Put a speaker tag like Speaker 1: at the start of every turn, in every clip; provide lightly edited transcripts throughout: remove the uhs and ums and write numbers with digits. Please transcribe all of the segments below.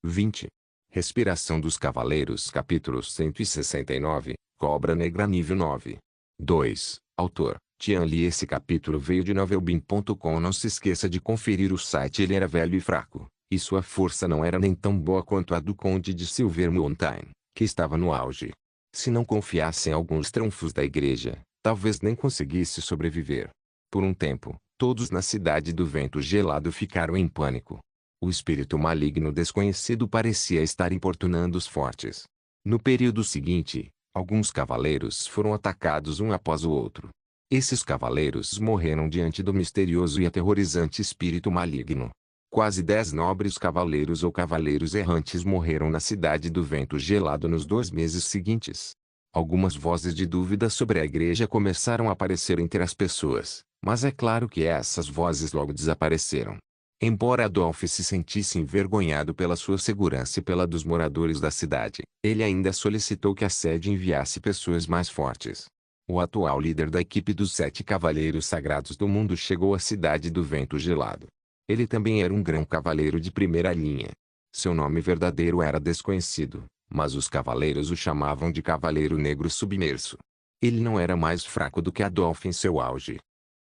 Speaker 1: 20. Respiração dos Cavaleiros. Capítulo 169. Cobra Negra nível 9. 2. Autor: Tian Li. Esse capítulo veio de novelbean.com. Não se esqueça de conferir o site. Ele era velho e fraco, e sua força não era nem tão boa quanto a do Conde de Silver Mountain, que estava no auge. Se não confiasse em alguns trunfos da igreja, talvez nem conseguisse sobreviver. Por um tempo, todos na cidade do Vento Gelado ficaram em pânico. O espírito maligno desconhecido parecia estar importunando os fortes. No período seguinte, alguns cavaleiros foram atacados um após o outro. Esses cavaleiros morreram diante do misterioso e aterrorizante espírito maligno. Quase 10 nobres cavaleiros ou cavaleiros errantes morreram na cidade do Vento Gelado nos 2 meses seguintes. Algumas vozes de dúvida sobre a igreja começaram a aparecer entre as pessoas, mas é claro que essas vozes logo desapareceram. Embora Adolf se sentisse envergonhado pela sua segurança e pela dos moradores da cidade, ele ainda solicitou que a sede enviasse pessoas mais fortes. O atual líder da equipe dos 7 Cavaleiros Sagrados do Mundo chegou à cidade do Vento Gelado. Ele também era um grão cavaleiro de primeira linha. Seu nome verdadeiro era desconhecido, mas os cavaleiros o chamavam de Cavaleiro Negro Submerso. Ele não era mais fraco do que Adolf em seu auge.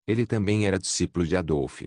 Speaker 1: Ele também era discípulo de Adolf.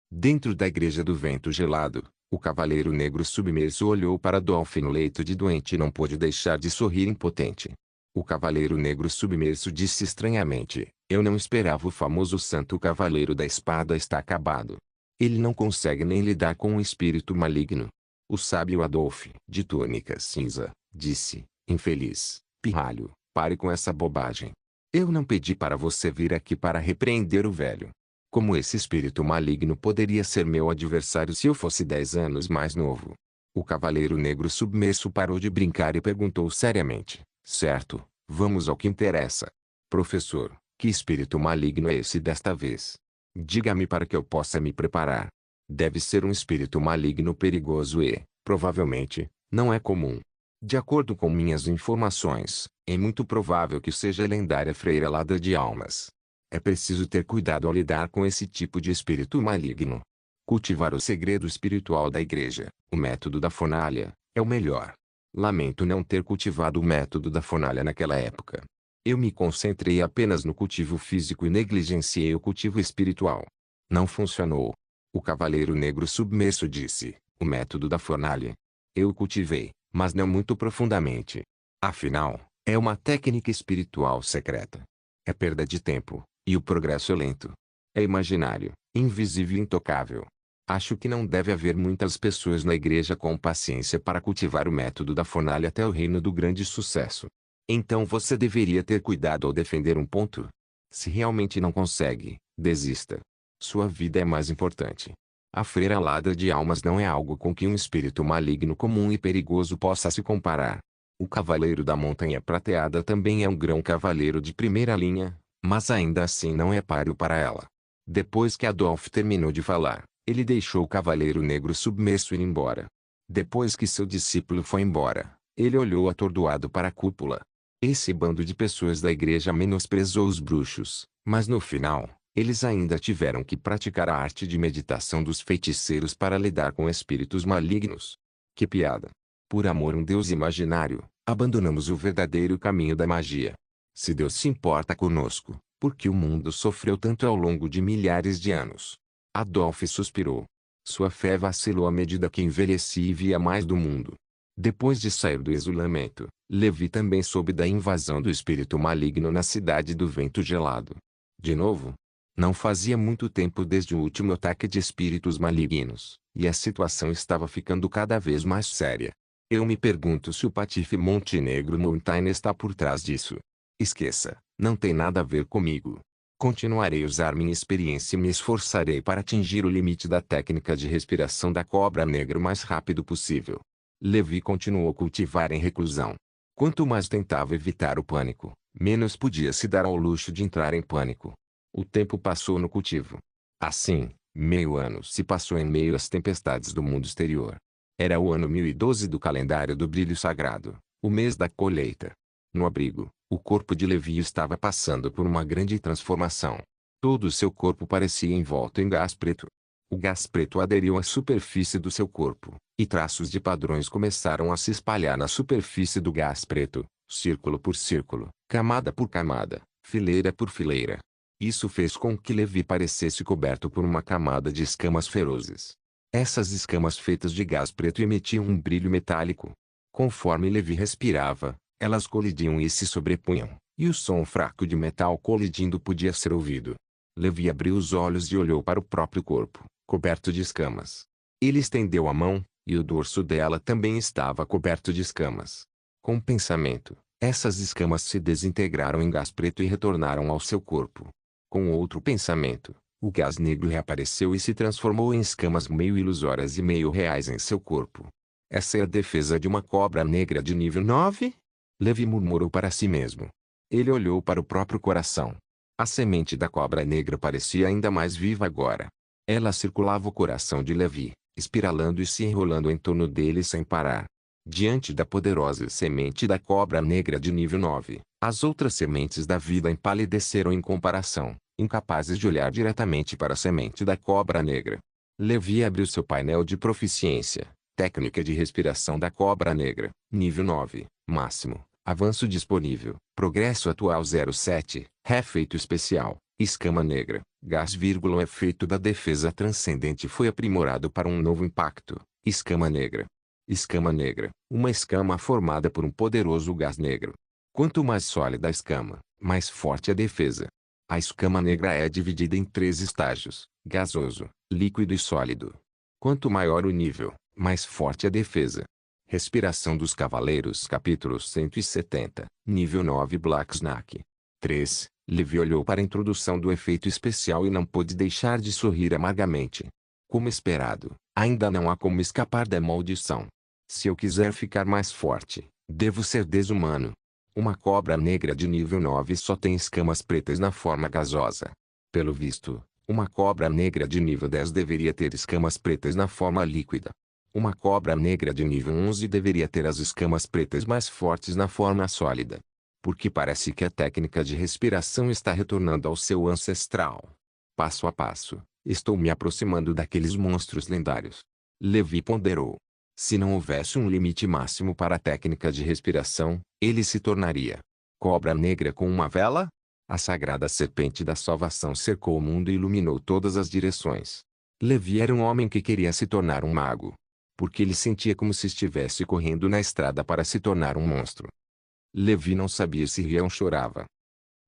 Speaker 1: Dentro da igreja do Vento Gelado, o Cavaleiro Negro Submerso olhou para Adolf no leito de doente e não pôde deixar de sorrir impotente. O Cavaleiro Negro Submerso disse estranhamente: "Eu não esperava. O famoso Santo Cavaleiro da Espada está acabado. Ele não consegue nem lidar com um espírito maligno." O sábio Adolf, de túnica cinza, disse: "Infeliz, pirralho, pare com essa bobagem. Eu não pedi para você vir aqui para repreender o velho. Como esse espírito maligno poderia ser meu adversário se eu fosse 10 anos mais novo?" O Cavaleiro Negro Submerso parou de brincar e perguntou seriamente: "Certo, vamos ao que interessa. Professor, que espírito maligno é esse desta vez? Diga-me para que eu possa me preparar." "Deve ser um espírito maligno perigoso e, provavelmente, não é comum. De acordo com minhas informações, é muito provável que seja a lendária Freira Ladra de Almas. É preciso ter cuidado ao lidar com esse tipo de espírito maligno. Cultivar o segredo espiritual da igreja, o método da fornalha, é o melhor. Lamento não ter cultivado o método da fornalha naquela época. Eu me concentrei apenas no cultivo físico e negligenciei o cultivo espiritual. Não funcionou." O Cavaleiro Negro Submerso disse: "O método da fornalha. Eu o cultivei, mas não muito profundamente. Afinal, é uma técnica espiritual secreta. É perda de tempo, e o progresso é lento. É imaginário, invisível e intocável. Acho que não deve haver muitas pessoas na igreja com paciência para cultivar o método da fornalha até o reino do grande sucesso. Então você deveria ter cuidado ao defender um ponto. Se realmente não consegue, desista. Sua vida é mais importante. A Freira Ladra de Almas não é algo com que um espírito maligno comum e perigoso possa se comparar. O Cavaleiro da Montanha Prateada também é um grão cavaleiro de primeira linha, mas ainda assim não é páreo para ela." Depois que Adolf terminou de falar, ele deixou o Cavaleiro Negro Submerso ir embora. Depois que seu discípulo foi embora, ele olhou atordoado para a cúpula. Esse bando de pessoas da igreja menosprezou os bruxos, mas no final, eles ainda tiveram que praticar a arte de meditação dos feiticeiros para lidar com espíritos malignos. Que piada! Por amor a um Deus imaginário, abandonamos o verdadeiro caminho da magia. Se Deus se importa conosco, por que o mundo sofreu tanto ao longo de milhares de anos? Adolf suspirou. Sua fé vacilou à medida que envelhecia e via mais do mundo. Depois de sair do isolamento, Levi também soube da invasão do espírito maligno na cidade do Vento Gelado. De novo? Não fazia muito tempo desde o último ataque de espíritos malignos, e a situação estava ficando cada vez mais séria. Eu me pergunto se o Patife Montenegro Mountain está por trás disso. Esqueça, não tem nada a ver comigo. Continuarei a usar minha experiência e me esforçarei para atingir o limite da técnica de respiração da cobra negra o mais rápido possível. Levi continuou a cultivar em reclusão. Quanto mais tentava evitar o pânico, menos podia se dar ao luxo de entrar em pânico. O tempo passou no cultivo. Assim, meio ano se passou em meio às tempestades do mundo exterior. Era o ano 1012 do calendário do brilho sagrado, o mês da colheita. No abrigo, o corpo de Levi estava passando por uma grande transformação. Todo o seu corpo parecia envolto em gás preto. O gás preto aderiu à superfície do seu corpo, e traços de padrões começaram a se espalhar na superfície do gás preto, círculo por círculo, camada por camada, fileira por fileira. Isso fez com que Levi parecesse coberto por uma camada de escamas ferozes. Essas escamas feitas de gás preto emitiam um brilho metálico. Conforme Levi respirava, elas colidiam e se sobrepunham, e o som fraco de metal colidindo podia ser ouvido. Levi abriu os olhos e olhou para o próprio corpo, coberto de escamas. Ele estendeu a mão, e o dorso dela também estava coberto de escamas. Com o pensamento, essas escamas se desintegraram em gás preto e retornaram ao seu corpo. Com outro pensamento, o gás negro reapareceu e se transformou em escamas meio ilusórias e meio reais em seu corpo. Essa é a defesa de uma cobra negra de nível 9? Levi murmurou para si mesmo. Ele olhou para o próprio coração. A semente da cobra negra parecia ainda mais viva agora. Ela circulava o coração de Levi, espiralando e se enrolando em torno dele sem parar. Diante da poderosa semente da cobra negra de nível 9, as outras sementes da vida empalideceram em comparação, incapazes de olhar diretamente para a semente da cobra negra. Levi abriu seu painel de proficiência, técnica de respiração da cobra negra, nível 9, máximo, avanço disponível, progresso atual 07, efeito especial, escama negra, gás, efeito da defesa transcendente foi aprimorado para um novo impacto, escama negra. Escama negra, uma escama formada por um poderoso gás negro. Quanto mais sólida a escama, mais forte a defesa. A escama negra é dividida em 3 estágios: gasoso, líquido e sólido. Quanto maior o nível, mais forte a defesa. Respiração dos Cavaleiros, capítulo 170, nível 9, Black Snack. 3. Levi olhou para a introdução do efeito especial e não pôde deixar de sorrir amargamente. Como esperado, ainda não há como escapar da maldição. Se eu quiser ficar mais forte, devo ser desumano. Uma cobra negra de nível 9 só tem escamas pretas na forma gasosa. Pelo visto, uma cobra negra de nível 10 deveria ter escamas pretas na forma líquida. Uma cobra negra de nível 11 deveria ter as escamas pretas mais fortes na forma sólida. Porque parece que a técnica de respiração está retornando ao seu ancestral. Passo a passo, estou me aproximando daqueles monstros lendários. Levi ponderou. Se não houvesse um limite máximo para a técnica de respiração, ele se tornaria cobra negra com uma vela? A sagrada serpente da salvação cercou o mundo e iluminou todas as direções. Levi era um homem que queria se tornar um mago. Porque ele sentia como se estivesse correndo na estrada para se tornar um monstro. Levi não sabia se ria ou chorava.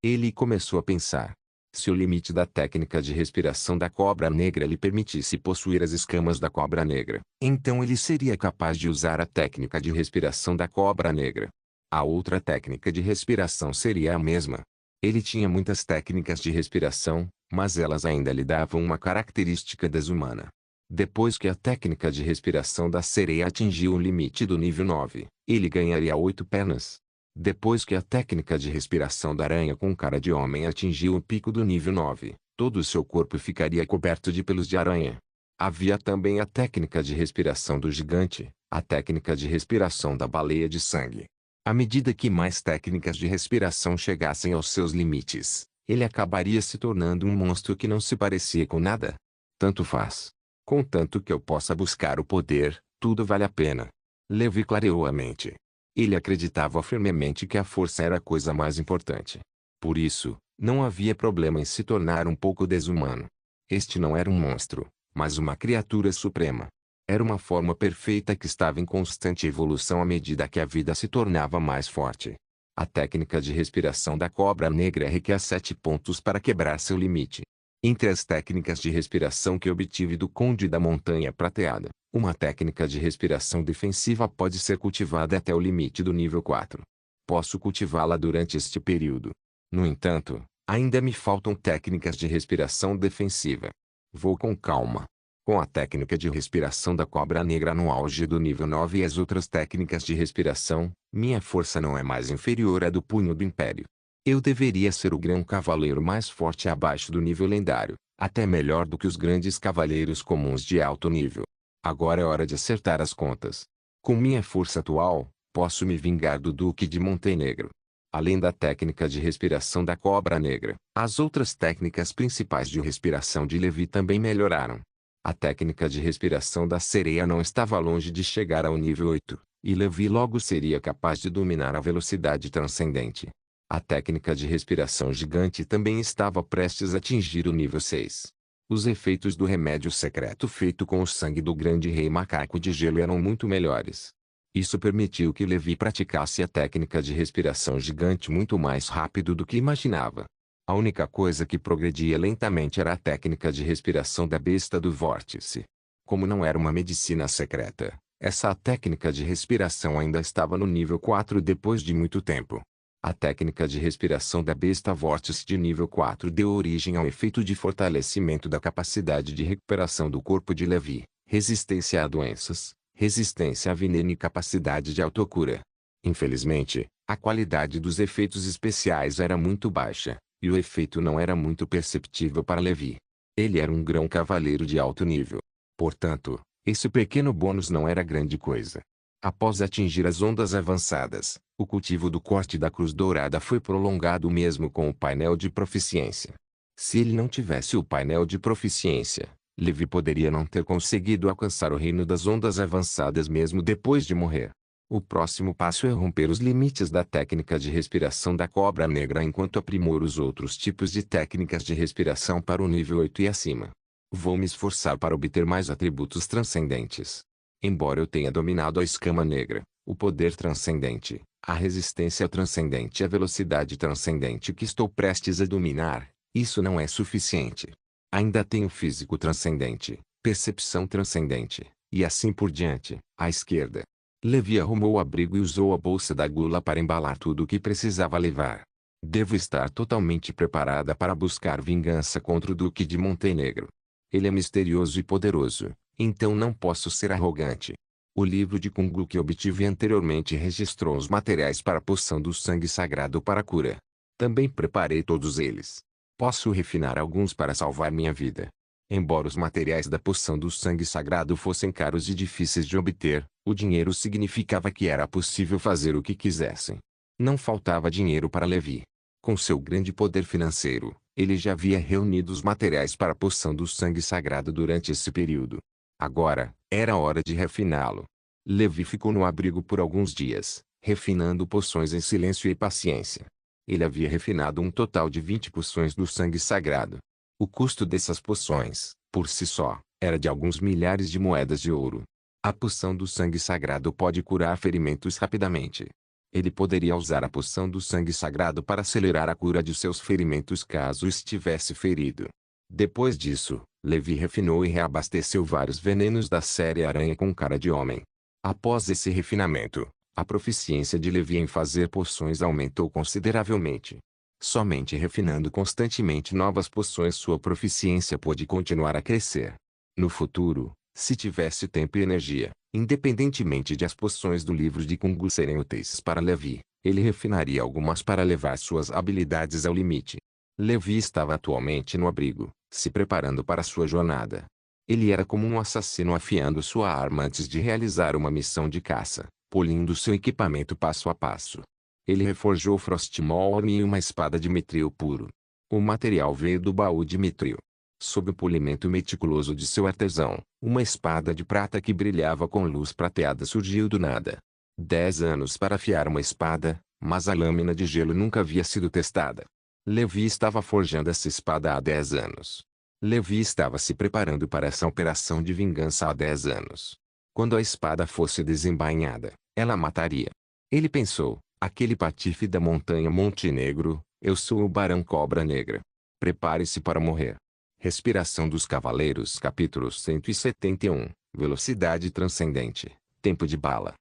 Speaker 1: Ele começou a pensar. Se o limite da técnica de respiração da cobra negra lhe permitisse possuir as escamas da cobra negra, então ele seria capaz de usar a técnica de respiração da cobra negra. A outra técnica de respiração seria a mesma. Ele tinha muitas técnicas de respiração, mas elas ainda lhe davam uma característica desumana. Depois que a técnica de respiração da sereia atingiu o limite do nível 9, ele ganharia 8 pernas. Depois que a técnica de respiração da aranha com cara de homem atingiu o pico do nível 9, todo o seu corpo ficaria coberto de pelos de aranha. Havia também a técnica de respiração do gigante, a técnica de respiração da baleia de sangue. À medida que mais técnicas de respiração chegassem aos seus limites, ele acabaria se tornando um monstro que não se parecia com nada. Tanto faz. Contanto que eu possa buscar o poder, tudo vale a pena. Levi clareou a mente. Ele acreditava firmemente que a força era a coisa mais importante. Por isso, não havia problema em se tornar um pouco desumano. Este não era um monstro, mas uma criatura suprema. Era uma forma perfeita que estava em constante evolução à medida que a vida se tornava mais forte. A técnica de respiração da cobra negra requer 7 pontos para quebrar seu limite. Entre as técnicas de respiração que obtive do Conde da Montanha Prateada, uma técnica de respiração defensiva pode ser cultivada até o limite do nível 4. Posso cultivá-la durante este período. No entanto, ainda me faltam técnicas de respiração defensiva. Vou com calma. Com a técnica de respiração da cobra negra no auge do nível 9 e as outras técnicas de respiração, minha força não é mais inferior à do punho do Império. Eu deveria ser o grão cavaleiro mais forte abaixo do nível lendário, até melhor do que os grandes cavaleiros comuns de alto nível. Agora é hora de acertar as contas. Com minha força atual, posso me vingar do Duque de Montenegro. Além da técnica de respiração da cobra negra, as outras técnicas principais de respiração de Levi também melhoraram. A técnica de respiração da sereia não estava longe de chegar ao nível 8, e Levi logo seria capaz de dominar a velocidade transcendente. A técnica de respiração gigante também estava prestes a atingir o nível 6. Os efeitos do remédio secreto feito com o sangue do grande rei macaco de gelo eram muito melhores. Isso permitiu que Levi praticasse a técnica de respiração gigante muito mais rápido do que imaginava. A única coisa que progredia lentamente era a técnica de respiração da besta do vórtice. Como não era uma medicina secreta, essa técnica de respiração ainda estava no nível 4 depois de muito tempo. A técnica de respiração da besta vórtice de nível 4 deu origem ao efeito de fortalecimento da capacidade de recuperação do corpo de Levi, resistência a doenças, resistência a veneno e capacidade de autocura. Infelizmente, a qualidade dos efeitos especiais era muito baixa, e o efeito não era muito perceptível para Levi. Ele era um grão cavaleiro de alto nível. Portanto, esse pequeno bônus não era grande coisa. Após atingir as ondas avançadas, o cultivo do corte da cruz dourada foi prolongado mesmo com o painel de proficiência. Se ele não tivesse o painel de proficiência, Levi poderia não ter conseguido alcançar o reino das ondas avançadas mesmo depois de morrer. O próximo passo é romper os limites da técnica de respiração da cobra negra enquanto aprimoro os outros tipos de técnicas de respiração para o nível 8 e acima. Vou me esforçar para obter mais atributos transcendentes. Embora eu tenha dominado a escama negra, o poder transcendente, a resistência transcendente e a velocidade transcendente que estou prestes a dominar, isso não é suficiente. Ainda tenho físico transcendente, percepção transcendente, e assim por diante. À esquerda, Levi arrumou o abrigo e usou a bolsa da gula para embalar tudo o que precisava levar. Devo estar totalmente preparada para buscar vingança contra o Duque de Montenegro. Ele é misterioso e poderoso, então não posso ser arrogante. O livro de Kung Lu que obtive anteriormente registrou os materiais para a poção do sangue sagrado para a cura. Também preparei todos eles. Posso refinar alguns para salvar minha vida. Embora os materiais da poção do sangue sagrado fossem caros e difíceis de obter, o dinheiro significava que era possível fazer o que quisessem. Não faltava dinheiro para Levi. Com seu grande poder financeiro, ele já havia reunido os materiais para a poção do sangue sagrado durante esse período. Agora, era hora de refiná-lo. Levi ficou no abrigo por alguns dias, refinando poções em silêncio e paciência. Ele havia refinado um total de 20 poções do sangue sagrado. O custo dessas poções, por si só, era de alguns milhares de moedas de ouro. A poção do sangue sagrado pode curar ferimentos rapidamente. Ele poderia usar a poção do sangue sagrado para acelerar a cura de seus ferimentos caso estivesse ferido. Depois disso, Levi refinou e reabasteceu vários venenos da série Aranha com Cara de Homem. Após esse refinamento, a proficiência de Levi em fazer poções aumentou consideravelmente. Somente refinando constantemente novas poções sua proficiência pôde continuar a crescer. No futuro, se tivesse tempo e energia, independentemente de as poções do livro de Kung Fu serem úteis para Levi, ele refinaria algumas para levar suas habilidades ao limite. Levi estava atualmente no abrigo, se preparando para sua jornada. Ele era como um assassino afiando sua arma antes de realizar uma missão de caça, polindo seu equipamento passo a passo. Ele reforjou Frostmourne e uma espada de mitril puro. O material veio do baú de mitril. Sob o polimento meticuloso de seu artesão, uma espada de prata que brilhava com luz prateada surgiu do nada. 10 anos para afiar uma espada, mas a lâmina de gelo nunca havia sido testada. Levi estava forjando essa espada há 10 anos. Levi estava se preparando para essa operação de vingança há 10 anos. Quando a espada fosse desembainhada, ela mataria. Ele pensou, aquele patife da montanha Montenegro, eu sou o Barão Cobra Negra. Prepare-se para morrer. Respiração dos Cavaleiros capítulo 171, Velocidade Transcendente, Tempo de Bala.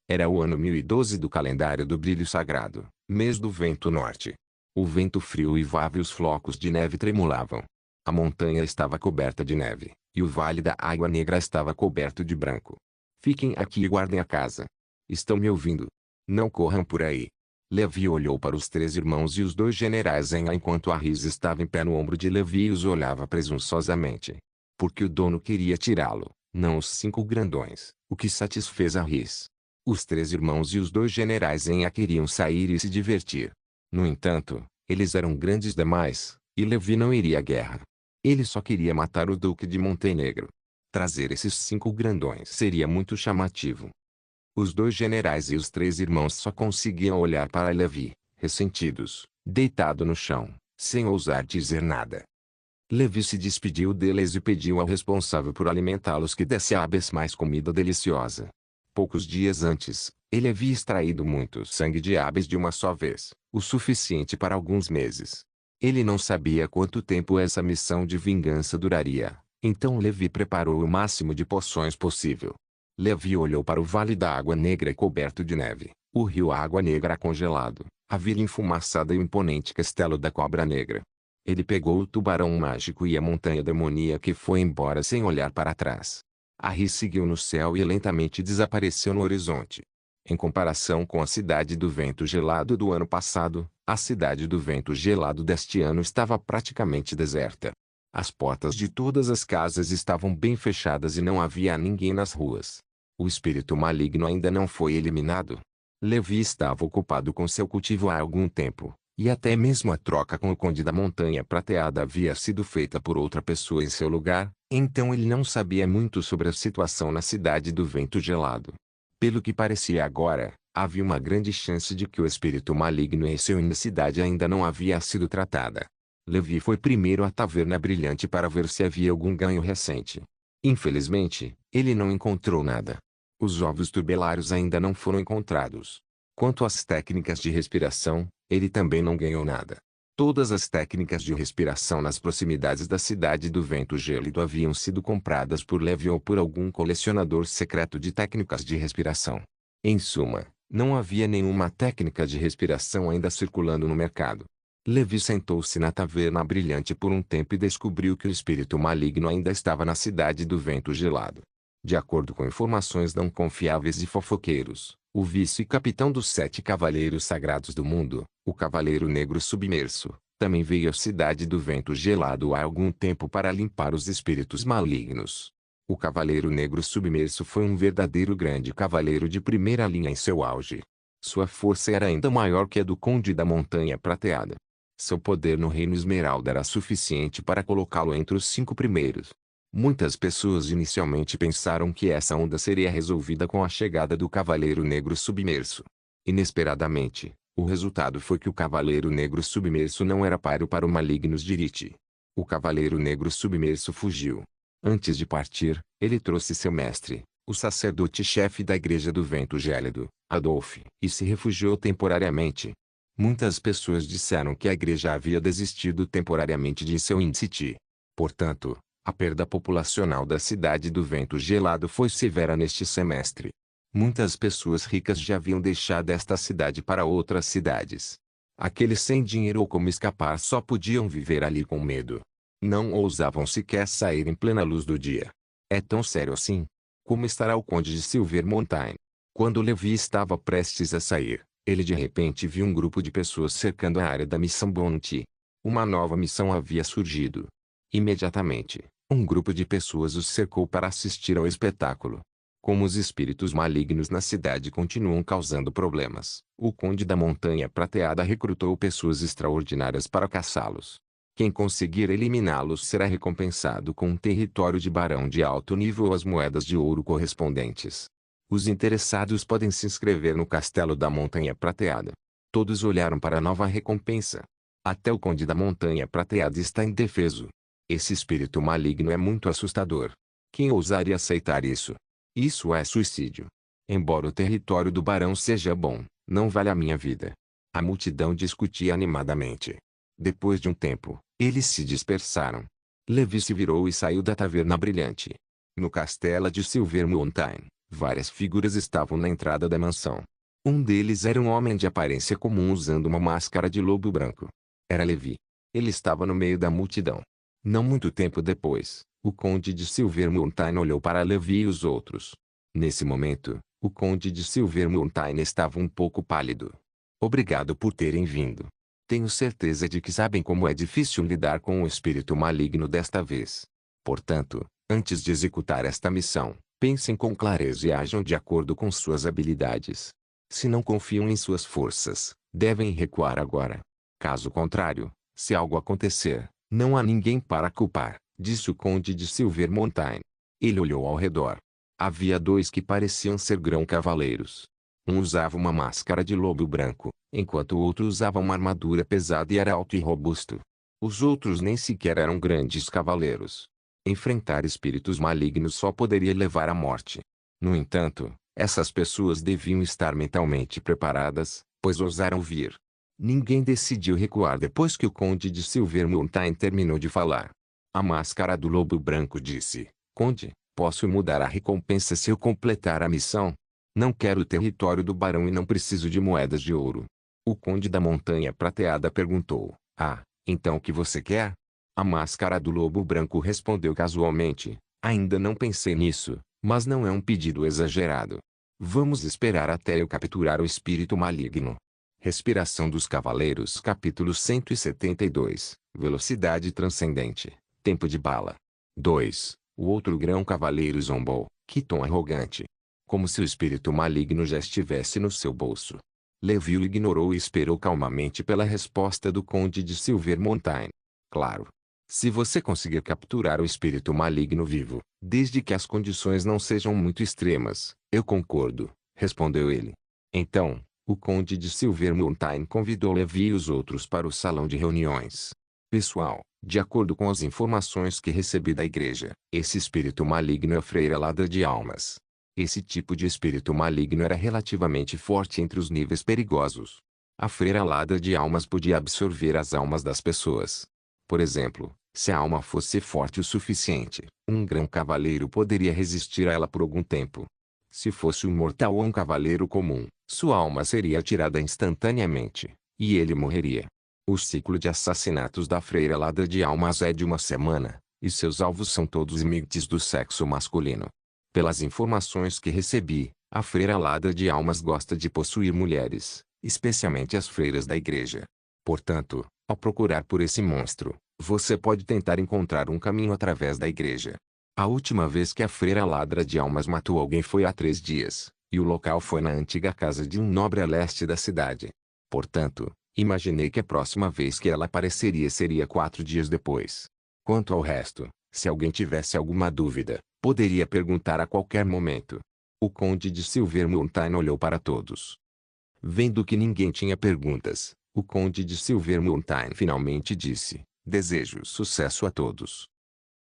Speaker 1: Era o ano 1012 do calendário do brilho sagrado, mês do vento norte. O vento frio uivava e os flocos de neve tremulavam. A montanha estava coberta de neve, e o vale da Água Negra estava coberto de branco. Fiquem aqui e guardem a casa. Estão me ouvindo? Não corram por aí. Levi olhou para os 3 irmãos e os 2 generais enquanto Arris estava em pé no ombro de Levi e os olhava presunçosamente. Porque o dono queria tirá-lo, não os 5 grandões, o que satisfez Arris. Os 3 irmãos e os 2 generais queriam sair e se divertir. No entanto, eles eram grandes demais, e Levi não iria à guerra. Ele só queria matar o Duque de Montenegro. Trazer esses 5 grandões seria muito chamativo. Os 2 generais e os 3 irmãos só conseguiam olhar para Levi, ressentidos, deitado no chão, sem ousar dizer nada. Levi se despediu deles e pediu ao responsável por alimentá-los que desse a Abes mais comida deliciosa. Poucos dias antes, ele havia extraído muito sangue de Abes de uma só vez, o suficiente para alguns meses. Ele não sabia quanto tempo essa missão de vingança duraria, então Levi preparou o máximo de poções possível. Levi olhou para o Vale da Água Negra coberto de neve, o rio Água Negra congelado, a vila enfumaçada e o imponente castelo da Cobra Negra. Ele pegou o tubarão mágico e a montanha demoníaca e foi embora sem olhar para trás. Harry seguiu no céu e lentamente desapareceu no horizonte. Em comparação com a cidade do vento gelado do ano passado, a cidade do vento gelado deste ano estava praticamente deserta. As portas de todas as casas estavam bem fechadas e não havia ninguém nas ruas. O espírito maligno ainda não foi eliminado. Levi estava ocupado com seu cultivo há algum tempo, e até mesmo a troca com o Conde da Montanha Prateada havia sido feita por outra pessoa em seu lugar, então ele não sabia muito sobre a situação na cidade do vento gelado. Pelo que parecia agora, havia uma grande chance de que o espírito maligno em sua cidade ainda não havia sido tratada. Levi foi primeiro à Taverna Brilhante para ver se havia algum ganho recente. Infelizmente, ele não encontrou nada. Os ovos tubelários ainda não foram encontrados. Quanto às técnicas de respiração, ele também não ganhou nada. Todas as técnicas de respiração nas proximidades da cidade do vento gélido haviam sido compradas por Levi ou por algum colecionador secreto de técnicas de respiração. Em suma, não havia nenhuma técnica de respiração ainda circulando no mercado. Levi sentou-se na Taverna Brilhante por um tempo e descobriu que o espírito maligno ainda estava na cidade do vento gelado. De acordo com informações não confiáveis de fofoqueiros, o vice-capitão dos 7 Cavaleiros Sagrados do Mundo, o Cavaleiro Negro Submerso, também veio à cidade do vento gelado há algum tempo para limpar os espíritos malignos. O Cavaleiro Negro Submerso foi um verdadeiro grande cavaleiro de primeira linha em seu auge. Sua força era ainda maior que a do Conde da Montanha Prateada. Seu poder no Reino Esmeralda era suficiente para colocá-lo entre os 5 primeiros. Muitas pessoas inicialmente pensaram que essa onda seria resolvida com a chegada do Cavaleiro Negro Submerso. Inesperadamente, o resultado foi que o Cavaleiro Negro Submerso não era páreo para o Malignos Dirite. O Cavaleiro Negro Submerso fugiu. Antes de partir, ele trouxe seu mestre, o sacerdote-chefe da Igreja do Vento Gélido, Adolf, e se refugiou temporariamente. Muitas pessoas disseram que a igreja havia desistido temporariamente de seu Inciti. Portanto, a perda populacional da cidade do vento gelado foi severa neste semestre. Muitas pessoas ricas já haviam deixado esta cidade para outras cidades. Aqueles sem dinheiro ou como escapar só podiam viver ali com medo. Não ousavam sequer sair em plena luz do dia. É tão sério assim? Como estará o Conde de Silvermountain? Quando Levi estava prestes a sair, ele de repente viu um grupo de pessoas cercando a área da missão Bounty. Uma nova missão havia surgido. Imediatamente, um grupo de pessoas os cercou para assistir ao espetáculo. Como os espíritos malignos na cidade continuam causando problemas, o Conde da Montanha Prateada recrutou pessoas extraordinárias para caçá-los. Quem conseguir eliminá-los será recompensado com um território de barão de alto nível ou as moedas de ouro correspondentes. Os interessados podem se inscrever no Castelo da Montanha Prateada. Todos olharam para a nova recompensa. Até o Conde da Montanha Prateada está indefeso. Esse espírito maligno é muito assustador. Quem ousaria aceitar isso? Isso é suicídio. Embora o território do barão seja bom, não vale a minha vida. A multidão discutia animadamente. Depois de um tempo, eles se dispersaram. Levi se virou e saiu da Taverna Brilhante. No castelo de Silvermountain, várias figuras estavam na entrada da mansão. Um deles era um homem de aparência comum usando uma máscara de lobo branco. Era Levi. Ele estava no meio da multidão. Não muito tempo depois, o Conde de Silvermountain olhou para Levi e os outros. Nesse momento, o Conde de Silvermountain estava um pouco pálido. Obrigado por terem vindo. Tenho certeza de que sabem como é difícil lidar com o espírito maligno desta vez. Portanto, antes de executar esta missão, pensem com clareza e ajam de acordo com suas habilidades. Se não confiam em suas forças, devem recuar agora. Caso contrário, se algo acontecer, Não há ninguém para culpar, disse o conde de Silvermountain. Ele olhou ao redor. Havia dois que pareciam ser grão-cavaleiros. Um usava uma máscara de lobo branco, enquanto o outro usava uma armadura pesada e era alto e robusto. Os outros nem sequer eram grandes cavaleiros. Enfrentar espíritos malignos só poderia levar à morte. No entanto, essas pessoas deviam estar mentalmente preparadas, pois ousaram vir. Ninguém decidiu recuar depois que o conde de Silvermountain terminou de falar. A máscara do lobo branco disse: Conde, posso mudar a recompensa se eu completar a missão? Não quero o território do barão e não preciso de moedas de ouro. O conde da montanha prateada perguntou: Ah, então o que você quer? A máscara do lobo branco respondeu casualmente: Ainda não pensei nisso, mas não é um pedido exagerado. Vamos esperar até eu capturar o espírito maligno. Respiração dos Cavaleiros capítulo 172, Velocidade transcendente, Tempo de bala. 2. O outro grão-cavaleiro zombou, que tom arrogante. Como se o espírito maligno já estivesse no seu bolso. Levi o ignorou e esperou calmamente pela resposta do conde de Silvermountain. Claro. Se você conseguir capturar o espírito maligno vivo, desde que as condições não sejam muito extremas, eu concordo, respondeu ele. Então, o conde de Silvermountain convidou Levi e os outros para o salão de reuniões. Pessoal, de acordo com as informações que recebi da igreja, esse espírito maligno é a freira ladra de almas. Esse tipo de espírito maligno era relativamente forte entre os níveis perigosos. A freira ladra de almas podia absorver as almas das pessoas. Por exemplo, se a alma fosse forte o suficiente, um grão-cavaleiro poderia resistir a ela por algum tempo. Se fosse um mortal ou um cavaleiro comum, sua alma seria tirada instantaneamente, e ele morreria. O ciclo de assassinatos da freira ladra de almas é de uma semana, e seus alvos são todos migtes do sexo masculino. Pelas informações que recebi, a freira ladra de almas gosta de possuir mulheres, especialmente as freiras da igreja. Portanto, ao procurar por esse monstro, você pode tentar encontrar um caminho através da igreja. A última vez que a freira ladra de almas matou alguém foi há 3 dias, e o local foi na antiga casa de um nobre a leste da cidade. Portanto, imaginei que a próxima vez que ela apareceria seria 4 dias depois. Quanto ao resto, se alguém tivesse alguma dúvida, poderia perguntar a qualquer momento. O conde de Silvermountain olhou para todos. Vendo que ninguém tinha perguntas, o conde de Silvermountain finalmente disse: Desejo sucesso a todos.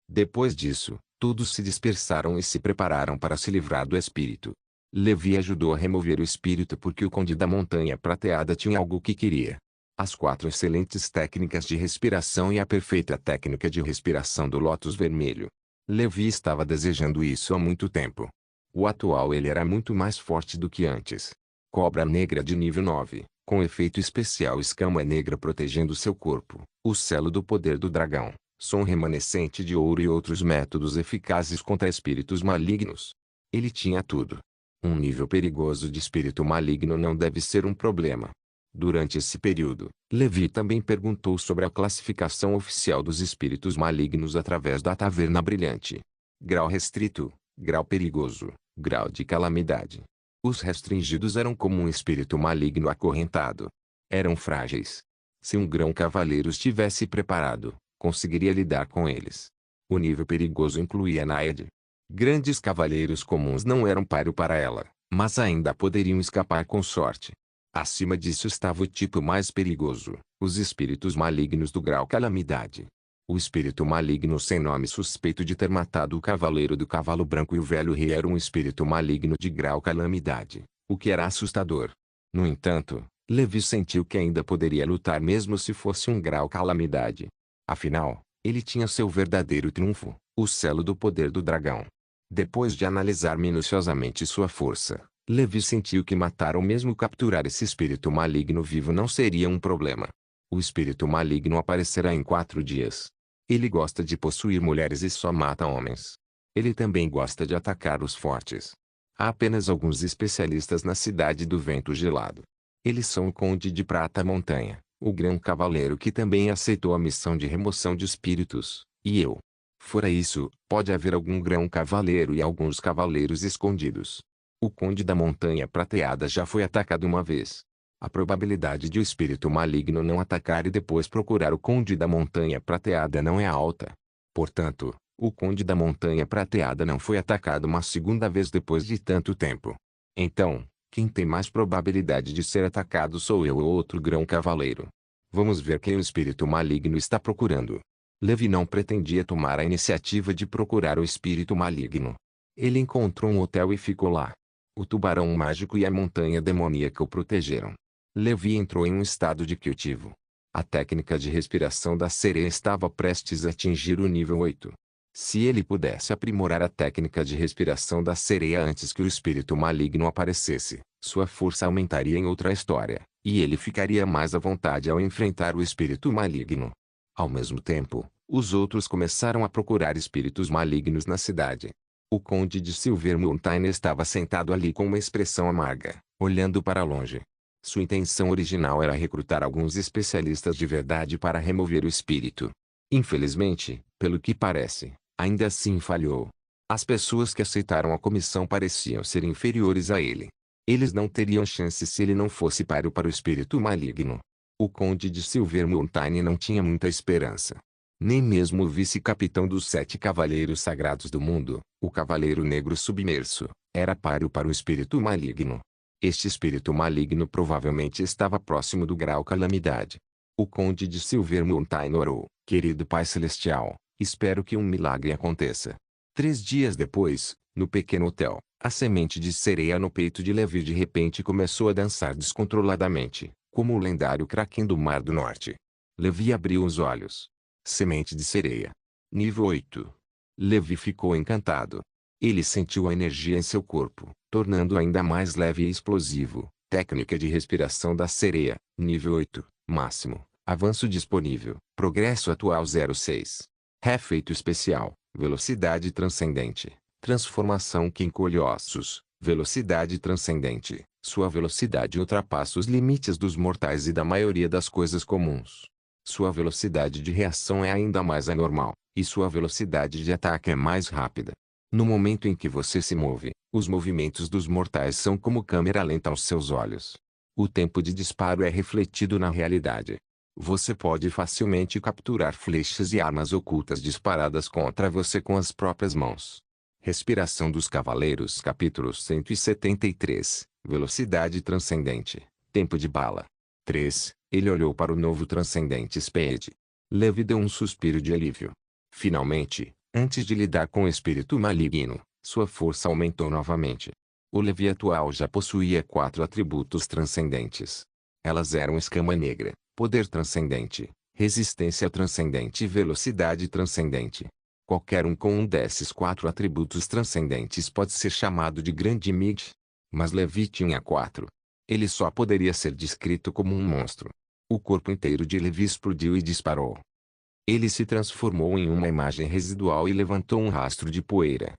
Speaker 1: Depois disso, todos se dispersaram e se prepararam para se livrar do espírito. Levi ajudou a remover o espírito porque o conde da montanha prateada tinha algo que queria. As 4 excelentes técnicas de respiração e a perfeita técnica de respiração do lótus vermelho. Levi estava desejando isso há muito tempo. O atual ele era muito mais forte do que antes. Cobra negra de nível 9, com efeito especial escama negra protegendo seu corpo, o selo do poder do dragão, som remanescente de ouro e outros métodos eficazes contra espíritos malignos. Ele tinha tudo. Um nível perigoso de espírito maligno não deve ser um problema. Durante esse período, Levi também perguntou sobre a classificação oficial dos espíritos malignos através da Taverna Brilhante. Grau restrito, grau perigoso, grau de calamidade. Os restringidos eram como um espírito maligno acorrentado. Eram frágeis. Se um grão-cavaleiro estivesse preparado, conseguiria lidar com eles. O nível perigoso incluía Naed. Grandes cavaleiros comuns não eram páreo para ela, mas ainda poderiam escapar com sorte. Acima disso estava o tipo mais perigoso, os espíritos malignos do grau calamidade. O espírito maligno sem nome suspeito de ter matado o cavaleiro do cavalo branco e o velho rei era um espírito maligno de grau calamidade, o que era assustador. No entanto, Levi sentiu que ainda poderia lutar mesmo se fosse um grau calamidade. Afinal, ele tinha seu verdadeiro trunfo, o selo do poder do dragão. Depois de analisar minuciosamente sua força, Levi sentiu que matar ou mesmo capturar esse espírito maligno vivo não seria um problema. O espírito maligno aparecerá em 4 dias. Ele gosta de possuir mulheres e só mata homens. Ele também gosta de atacar os fortes. Há apenas alguns especialistas na cidade do vento gelado. Eles são o Conde de Prata Montanha, o Grão Cavaleiro que também aceitou a missão de remoção de espíritos, e eu. Fora isso, pode haver algum Grão Cavaleiro e alguns cavaleiros escondidos. O Conde da Montanha Prateada já foi atacado uma vez. A probabilidade de o espírito maligno não atacar e depois procurar o Conde da Montanha Prateada não é alta. Portanto, o Conde da Montanha Prateada não foi atacado uma segunda vez depois de tanto tempo. Então, quem tem mais probabilidade de ser atacado sou eu ou outro grão cavaleiro. Vamos ver quem o espírito maligno está procurando. Levi não pretendia tomar a iniciativa de procurar o espírito maligno. Ele encontrou um hotel e ficou lá. O tubarão mágico e a montanha demoníaca o protegeram. Levi entrou em um estado de cultivo. A técnica de respiração da sereia estava prestes a atingir o nível 8. Se ele pudesse aprimorar a técnica de respiração da sereia antes que o espírito maligno aparecesse, sua força aumentaria em outra história, e ele ficaria mais à vontade ao enfrentar o espírito maligno. Ao mesmo tempo, os outros começaram a procurar espíritos malignos na cidade. O conde de Silver Mountain estava sentado ali com uma expressão amarga, olhando para longe. Sua intenção original era recrutar alguns especialistas de verdade para remover o espírito. Infelizmente, pelo que parece, ainda assim falhou. As pessoas que aceitaram a comissão pareciam ser inferiores a ele. Eles não teriam chance se ele não fosse páreo para o espírito maligno. O conde de Silver Mountain não tinha muita esperança. Nem mesmo o vice-capitão dos 7 cavaleiros sagrados do mundo, o Cavaleiro Negro Submerso, era páreo para o espírito maligno. Este espírito maligno provavelmente estava próximo do grau calamidade. O conde de Silver Mountain orou: querido Pai Celestial, espero que um milagre aconteça. 3 dias depois, no pequeno hotel, a semente de sereia no peito de Levi de repente começou a dançar descontroladamente, como o lendário Kraken do Mar do Norte. Levi abriu os olhos. Semente de sereia. Nível 8. Levi ficou encantado. Ele sentiu a energia em seu corpo, tornando-o ainda mais leve e explosivo. Técnica de respiração da sereia, nível 8, máximo. Avanço disponível. Progresso atual 06. Efeito especial. Velocidade transcendente. Transformação que encolhe ossos. Velocidade transcendente. Sua velocidade ultrapassa os limites dos mortais e da maioria das coisas comuns. Sua velocidade de reação é ainda mais anormal, e sua velocidade de ataque é mais rápida. No momento em que você se move, os movimentos dos mortais são como câmera lenta aos seus olhos. O tempo de disparo é refletido na realidade. Você pode facilmente capturar flechas e armas ocultas disparadas contra você com as próprias mãos. Respiração dos Cavaleiros capítulo 173, Velocidade Transcendente, Tempo de Bala. 3. Ele olhou para o novo transcendente Speed. Levi deu um suspiro de alívio. Finalmente, antes de lidar com o espírito maligno, sua força aumentou novamente. O Levi atual já possuía 4 atributos transcendentes. Elas eram escama negra, poder transcendente, resistência transcendente e velocidade transcendente. Qualquer um com um desses 4 atributos transcendentes pode ser chamado de grande mid. Mas Levi tinha 4. Ele só poderia ser descrito como um monstro. O corpo inteiro de Levi explodiu e disparou. Ele se transformou em uma imagem residual e levantou um rastro de poeira.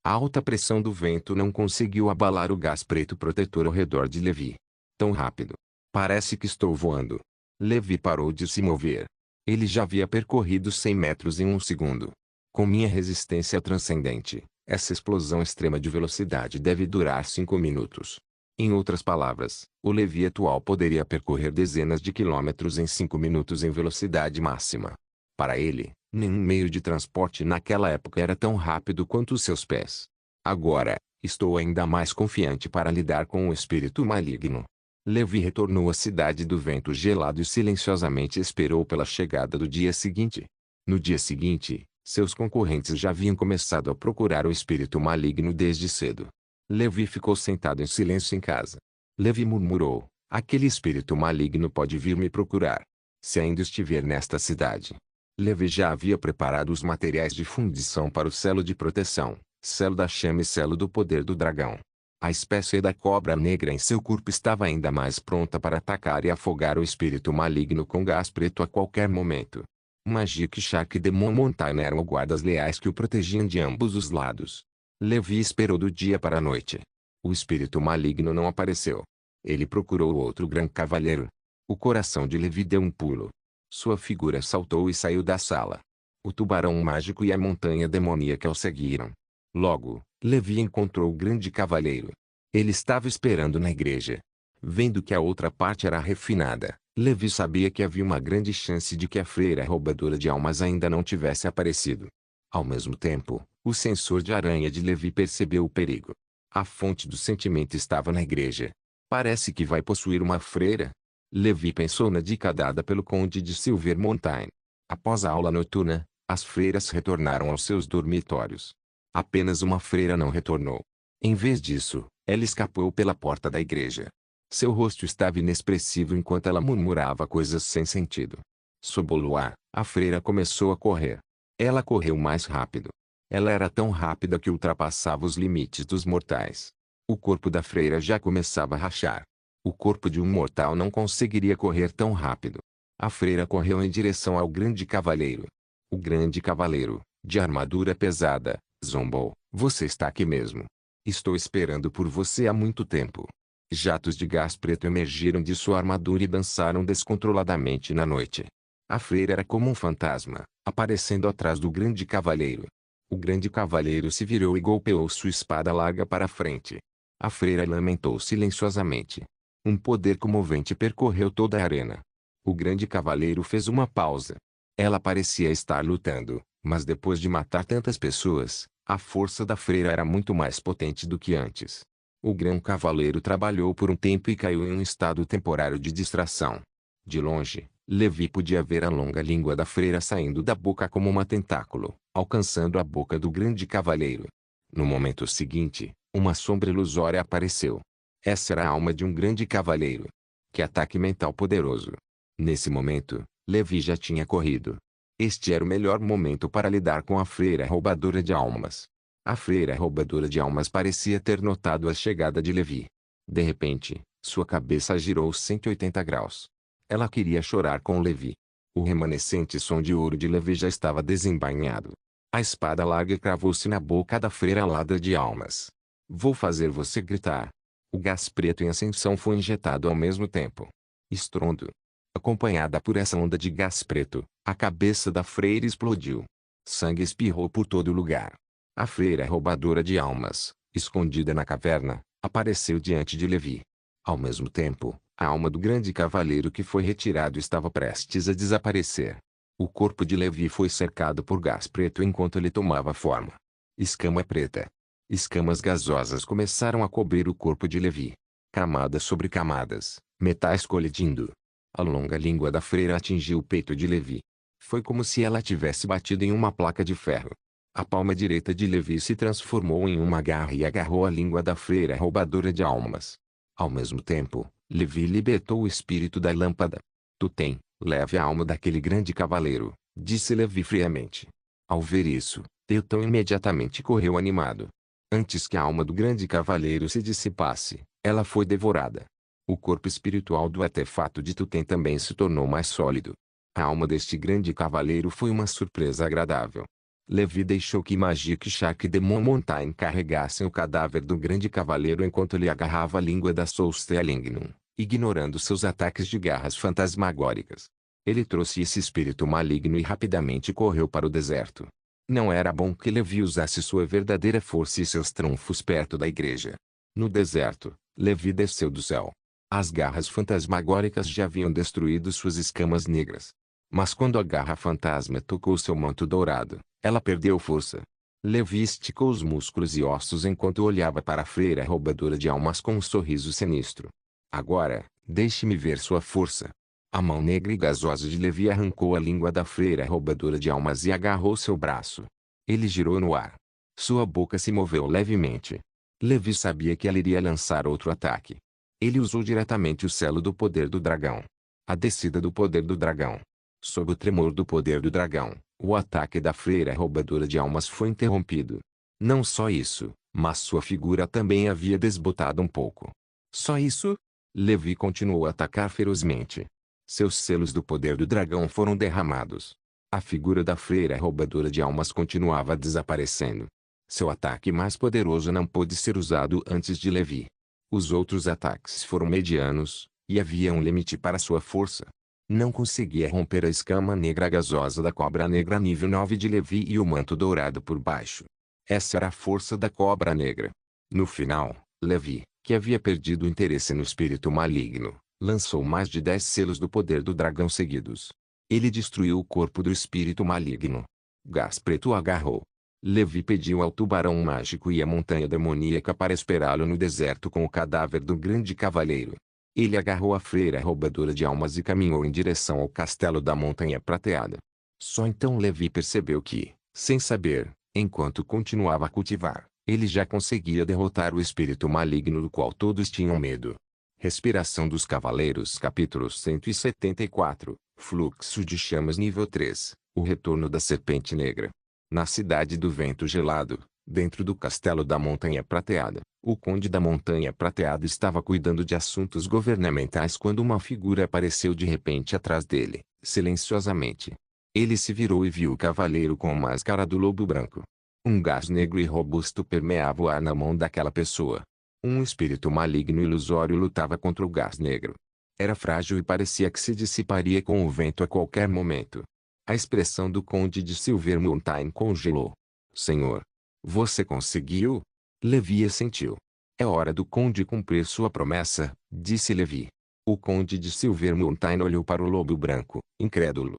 Speaker 1: A alta pressão do vento não conseguiu abalar o gás preto protetor ao redor de Levi. Tão rápido. Parece que estou voando. Levi parou de se mover. Ele já havia percorrido 100 metros em um segundo. Com minha resistência transcendente, essa explosão extrema de velocidade deve durar 5 minutos. Em outras palavras, o Levi atual poderia percorrer dezenas de quilômetros em 5 minutos em velocidade máxima. Para ele, nenhum meio de transporte naquela época era tão rápido quanto os seus pés. Agora, estou ainda mais confiante para lidar com o espírito maligno. Levi retornou à cidade do vento gelado e silenciosamente esperou pela chegada do dia seguinte. No dia seguinte, seus concorrentes já haviam começado a procurar o espírito maligno desde cedo. Levi ficou sentado em silêncio em casa. Levi murmurou: aquele espírito maligno pode vir me procurar. Se ainda estiver nesta cidade. Levi já havia preparado os materiais de fundição para o selo de proteção, selo da chama e selo do poder do dragão. A espécie da cobra negra em seu corpo estava ainda mais pronta para atacar e afogar o espírito maligno com gás preto a qualquer momento. Magic Shark e Demon Mountain eram guardas leais que o protegiam de ambos os lados. Levi esperou do dia para a noite. O espírito maligno não apareceu. Ele procurou o outro grande cavaleiro. O coração de Levi deu um pulo. Sua figura saltou e saiu da sala. O tubarão mágico e a montanha demoníaca o seguiram. Logo, Levi encontrou o grande cavaleiro. Ele estava esperando na igreja. Vendo que a outra parte era refinada, Levi sabia que havia uma grande chance de que a freira roubadora de almas ainda não tivesse aparecido. Ao mesmo tempo, o sensor de aranha de Levi percebeu o perigo. A fonte do sentimento estava na igreja. Parece que vai possuir uma freira. Levi pensou na dica dada pelo conde de Silver Mountain. Após a aula noturna, as freiras retornaram aos seus dormitórios. Apenas uma freira não retornou. Em vez disso, ela escapou pela porta da igreja. Seu rosto estava inexpressivo enquanto ela murmurava coisas sem sentido. Sob o luar, a freira começou a correr. Ela correu mais rápido. Ela era tão rápida que ultrapassava os limites dos mortais. O corpo da freira já começava a rachar. O corpo de um mortal não conseguiria correr tão rápido. A freira correu em direção ao grande cavaleiro. O grande cavaleiro, de armadura pesada, zombou: "Você está aqui mesmo. Estou esperando por você há muito tempo." Jatos de gás preto emergiram de sua armadura e dançaram descontroladamente na noite. A freira era como um fantasma, aparecendo atrás do grande cavaleiro. O grande cavaleiro se virou e golpeou sua espada larga para a frente. A freira lamentou silenciosamente. Um poder comovente percorreu toda a arena. O grande cavaleiro fez uma pausa. Ela parecia estar lutando, mas depois de matar tantas pessoas, a força da freira era muito mais potente do que antes. O grão cavaleiro trabalhou por um tempo e caiu em um estado temporário de distração. De longe, Levi podia ver a longa língua da freira saindo da boca como um tentáculo, alcançando a boca do grande cavaleiro. No momento seguinte, uma sombra ilusória apareceu. Essa era a alma de um grande cavaleiro. Que ataque mental poderoso! Nesse momento, Levi já tinha corrido. Este era o melhor momento para lidar com a freira roubadora de almas. A freira roubadora de almas parecia ter notado a chegada de Levi. De repente, sua cabeça girou 180 graus. Ela queria chorar com Levi. O remanescente som de ouro de Levi já estava desembainhado. A espada larga cravou-se na boca da freira ladra de almas. "Vou fazer você gritar." O gás preto em ascensão foi injetado ao mesmo tempo. Estrondo. Acompanhada por essa onda de gás preto, a cabeça da freira explodiu. Sangue espirrou por todo o lugar. A freira roubadora de almas, escondida na caverna, apareceu diante de Levi. Ao mesmo tempo, a alma do grande cavaleiro que foi retirado estava prestes a desaparecer. O corpo de Levi foi cercado por gás preto enquanto ele tomava forma. Escama preta. Escamas gasosas começaram a cobrir o corpo de Levi. Camadas sobre camadas, metais colidindo. A longa língua da freira atingiu o peito de Levi. Foi como se ela tivesse batido em uma placa de ferro. A palma direita de Levi se transformou em uma garra e agarrou a língua da freira roubadora de almas. Ao mesmo tempo, Levi libertou o espírito da lâmpada. "Tutem, leve a alma daquele grande cavaleiro", disse Levi friamente. Ao ver isso, Teuton imediatamente correu animado. Antes que a alma do grande cavaleiro se dissipasse, ela foi devorada. O corpo espiritual do artefato de Tutem também se tornou mais sólido. A alma deste grande cavaleiro foi uma surpresa agradável. Levi deixou que Magic Shark e Demon Mountain carregassem o cadáver do grande cavaleiro enquanto ele agarrava a língua da Soulstralignum, ignorando seus ataques de garras fantasmagóricas. Ele trouxe esse espírito maligno e rapidamente correu para o deserto. Não era bom que Levi usasse sua verdadeira força e seus trunfos perto da igreja. No deserto, Levi desceu do céu. As garras fantasmagóricas já haviam destruído suas escamas negras. Mas quando a garra fantasma tocou seu manto dourado, ela perdeu força. Levi esticou os músculos e ossos enquanto olhava para a freira roubadora de almas com um sorriso sinistro. "Agora, deixe-me ver sua força." A mão negra e gasosa de Levi arrancou a língua da freira roubadora de almas e agarrou seu braço. Ele girou no ar. Sua boca se moveu levemente. Levi sabia que ela iria lançar outro ataque. Ele usou diretamente o selo do poder do dragão. A descida do poder do dragão. Sob o tremor do poder do dragão, o ataque da freira roubadora de almas foi interrompido. Não só isso, mas sua figura também havia desbotado um pouco. Só isso? Levi continuou a atacar ferozmente. Seus selos do poder do dragão foram derramados. A figura da freira roubadora de almas continuava desaparecendo. Seu ataque mais poderoso não pôde ser usado antes de Levi. Os outros ataques foram medianos, e havia um limite para sua força. Não conseguia romper a escama negra gasosa da cobra negra nível 9 de Levi e o manto dourado por baixo. Essa era a força da cobra negra. No final, Levi, que havia perdido o interesse no espírito maligno, lançou mais de 10 selos do poder do dragão seguidos. Ele destruiu o corpo do espírito maligno. Gás preto o agarrou. Levi pediu ao tubarão mágico e à montanha demoníaca para esperá-lo no deserto com o cadáver do grande cavaleiro. Ele agarrou a freira roubadora de almas e caminhou em direção ao castelo da Montanha Prateada. Só então Levi percebeu que, sem saber, enquanto continuava a cultivar, ele já conseguia derrotar o espírito maligno do qual todos tinham medo. Respiração dos Cavaleiros capítulo 174, Fluxo de Chamas nível 3, o retorno da Serpente Negra. Na cidade do Vento Gelado, dentro do castelo da Montanha Prateada, o Conde da Montanha Prateada estava cuidando de assuntos governamentais quando uma figura apareceu de repente atrás dele, silenciosamente. Ele se virou e viu o cavaleiro com a máscara do lobo branco. Um gás negro e robusto permeava o ar na mão daquela pessoa. Um espírito maligno e ilusório lutava contra o gás negro. Era frágil e parecia que se dissiparia com o vento a qualquer momento. A expressão do Conde de Silver Mountain congelou. Senhor, você conseguiu? Levi assentiu. É hora do Conde cumprir sua promessa, disse Levi. O Conde de Silver Mountain olhou para o lobo branco, incrédulo.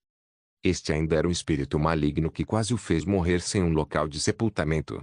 Speaker 1: Este ainda era um espírito maligno que quase o fez morrer sem um local de sepultamento.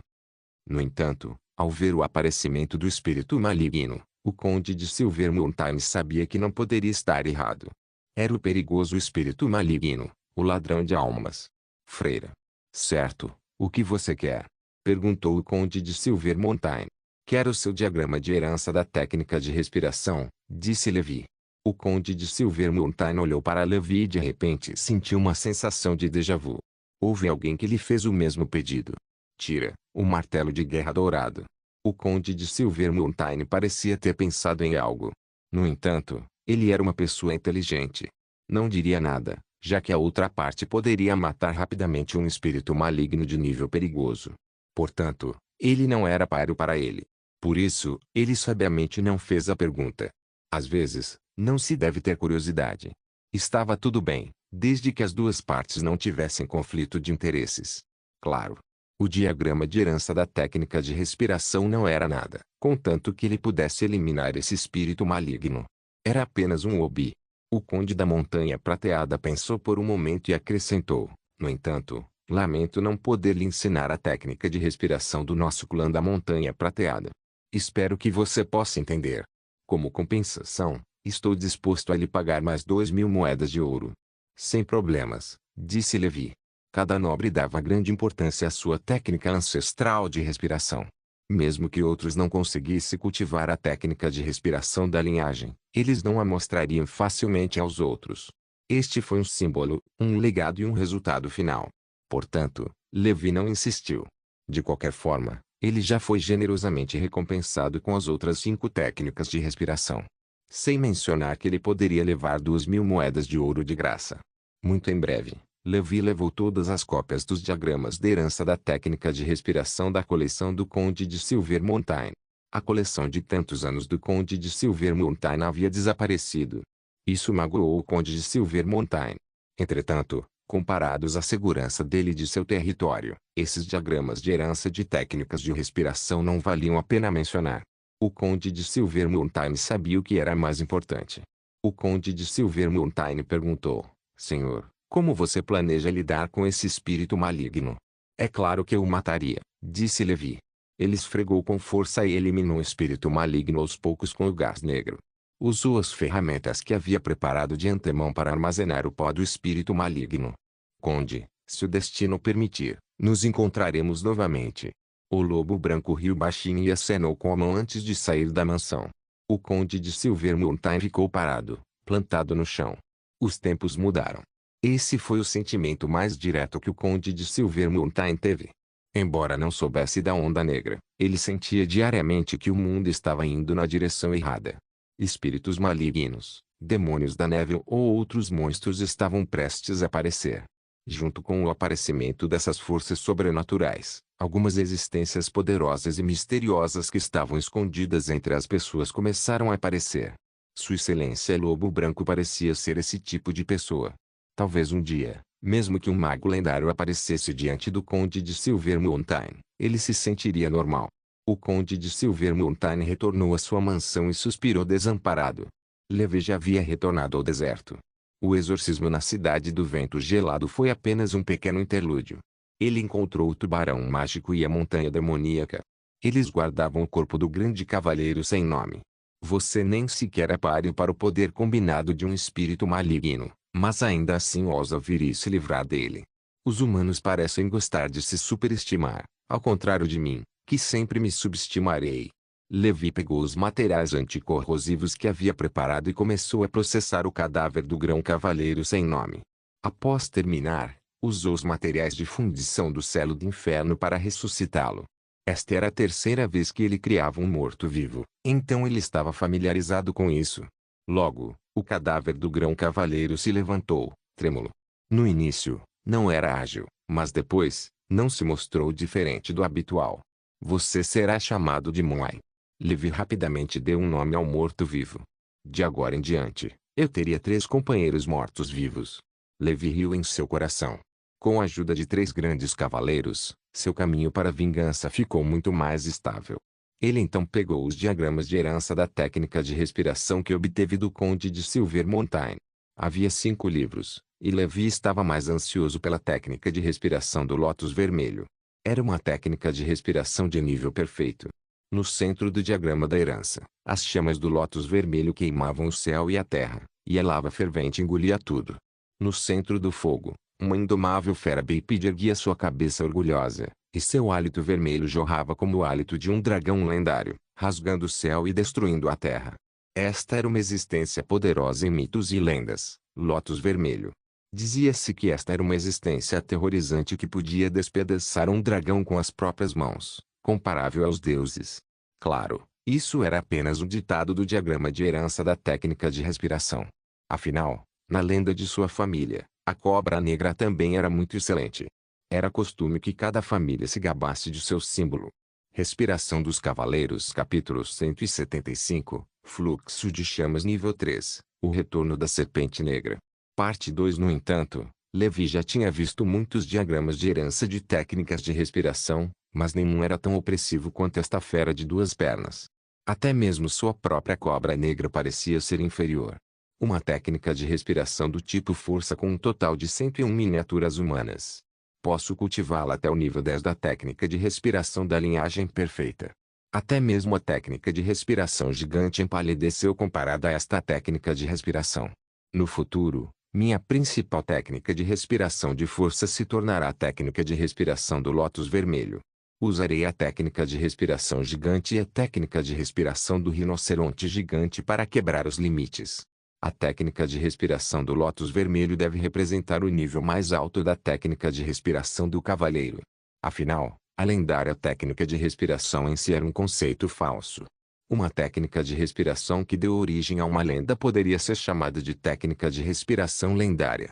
Speaker 1: No entanto, ao ver o aparecimento do espírito maligno, o Conde de Silver Mountain sabia que não poderia estar errado. Era o perigoso espírito maligno, o ladrão de almas. Freira. Certo, o que você quer? Perguntou o Conde de Silver Mountain. Quero o seu diagrama de herança da técnica de respiração, disse Levi. O Conde de Silver Mountain olhou para Levi e de repente sentiu uma sensação de déjà vu. Houve alguém que lhe fez o mesmo pedido. Tira, o martelo de guerra dourado. O Conde de Silver Mountain parecia ter pensado em algo. No entanto, ele era uma pessoa inteligente. Não diria nada, já que a outra parte poderia matar rapidamente um espírito maligno de nível perigoso. Portanto, ele não era páreo para ele. Por isso, ele sabiamente não fez a pergunta. Às vezes, não se deve ter curiosidade. Estava tudo bem, desde que as duas partes não tivessem conflito de interesses. Claro. O diagrama de herança da técnica de respiração não era nada, contanto que ele pudesse eliminar esse espírito maligno. Era apenas um hobby. O Conde da Montanha Prateada pensou por um momento e acrescentou, no entanto, lamento não poder lhe ensinar a técnica de respiração do nosso clã da Montanha Prateada. Espero que você possa entender. Como compensação, estou disposto a lhe pagar mais 2.000 moedas de ouro. Sem problemas, disse Levi. Cada nobre dava grande importância à sua técnica ancestral de respiração. Mesmo que outros não conseguissem cultivar a técnica de respiração da linhagem, eles não a mostrariam facilmente aos outros. Este foi um símbolo, um legado e um resultado final. Portanto, Levi não insistiu. De qualquer forma, ele já foi generosamente recompensado com as outras 5 técnicas de respiração. Sem mencionar que ele poderia levar 2.000 moedas de ouro de graça. Muito em breve, Levi levou todas as cópias dos diagramas de herança da técnica de respiração da coleção do Conde de Silver Mountain. A coleção de tantos anos do Conde de Silver Mountain havia desaparecido. Isso magoou o Conde de Silver Mountain. Entretanto, comparados à segurança dele e de seu território, esses diagramas de herança de técnicas de respiração não valiam a pena mencionar. O Conde de Silver Mountain sabia o que era mais importante. O Conde de Silver Mountain perguntou, Senhor, como você planeja lidar com esse espírito maligno? É claro que eu o mataria, disse Levi. Ele esfregou com força e eliminou o espírito maligno aos poucos com o gás negro. Usou as ferramentas que havia preparado de antemão para armazenar o pó do espírito maligno. Conde, se o destino permitir, nos encontraremos novamente. O lobo branco riu baixinho e acenou com a mão antes de sair da mansão. O Conde de Silver Mountain ficou parado, plantado no chão. Os tempos mudaram. Esse foi o sentimento mais direto que o Conde de Silver Mountain teve. Embora não soubesse da Onda Negra, ele sentia diariamente que o mundo estava indo na direção errada. Espíritos malignos, demônios da neve ou outros monstros estavam prestes a aparecer. Junto com o aparecimento dessas forças sobrenaturais, algumas existências poderosas e misteriosas que estavam escondidas entre as pessoas começaram a aparecer. Sua Excelência Lobo Branco parecia ser esse tipo de pessoa. Talvez um dia, mesmo que um mago lendário aparecesse diante do Conde de Silver Mountain, ele se sentiria normal. O conde de Silver Mountain retornou à sua mansão e suspirou desamparado. Levi já havia retornado ao deserto. O exorcismo na cidade do vento gelado foi apenas um pequeno interlúdio. Ele encontrou o tubarão mágico e a montanha demoníaca. Eles guardavam o corpo do grande cavaleiro sem nome. Você nem sequer é páreo para o poder combinado de um espírito maligno, mas ainda assim ousa vir e se livrar dele. Os humanos parecem gostar de se superestimar, ao contrário de mim, que sempre me subestimarei. Levi pegou os materiais anticorrosivos que havia preparado e começou a processar o cadáver do grão cavaleiro sem nome. Após terminar, usou os materiais de fundição do selo do inferno para ressuscitá-lo. Esta era a terceira vez que ele criava um morto-vivo, então ele estava familiarizado com isso. Logo, o cadáver do grão cavaleiro se levantou, trêmulo. No início, não era ágil, mas depois, não se mostrou diferente do habitual. Você será chamado de Moai. Levi rapidamente deu um nome ao morto-vivo. De agora em diante, eu teria 3 companheiros mortos-vivos. Levi riu em seu coração. Com a ajuda de 3 grandes cavaleiros, seu caminho para a vingança ficou muito mais estável. Ele então pegou os diagramas de herança da técnica de respiração que obteve do conde de Silver Mountain. Havia 5 livros, e Levi estava mais ansioso pela técnica de respiração do lótus vermelho. Era uma técnica de respiração de nível perfeito. No centro do diagrama da herança, as chamas do lótus vermelho queimavam o céu e a terra, e a lava fervente engolia tudo. No centro do fogo, uma indomável fera bípede erguia sua cabeça orgulhosa, e seu hálito vermelho jorrava como o hálito de um dragão lendário, rasgando o céu e destruindo a terra. Esta era uma existência poderosa em mitos e lendas, lótus vermelho. Dizia-se que esta era uma existência aterrorizante que podia despedaçar um dragão com as próprias mãos, comparável aos deuses. Claro, isso era apenas um ditado do diagrama de herança da técnica de respiração. Afinal, na lenda de sua família, a cobra negra também era muito excelente. Era costume que cada família se gabasse de seu símbolo. Respiração dos Cavaleiros capítulo 175, Fluxo de Chamas nível 3, O Retorno da Serpente Negra. Parte 2. No entanto, Levi já tinha visto muitos diagramas de herança de técnicas de respiração, mas nenhum era tão opressivo quanto esta fera de 2 pernas. Até mesmo sua própria cobra negra parecia ser inferior. Uma técnica de respiração do tipo força com um total de 101 miniaturas humanas. Posso cultivá-la até o nível 10 da técnica de respiração da linhagem perfeita. Até mesmo a técnica de respiração gigante empalideceu comparada a esta técnica de respiração. No futuro, minha principal técnica de respiração de força se tornará a técnica de respiração do lótus vermelho. Usarei a técnica de respiração gigante e a técnica de respiração do rinoceronte gigante para quebrar os limites. A técnica de respiração do lótus vermelho deve representar o nível mais alto da técnica de respiração do cavaleiro. Afinal, a lendária técnica de respiração em si era um conceito falso. Uma técnica de respiração que deu origem a uma lenda poderia ser chamada de técnica de respiração lendária.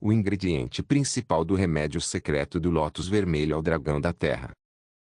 Speaker 1: O ingrediente principal do remédio secreto do lótus vermelho é o dragão da terra.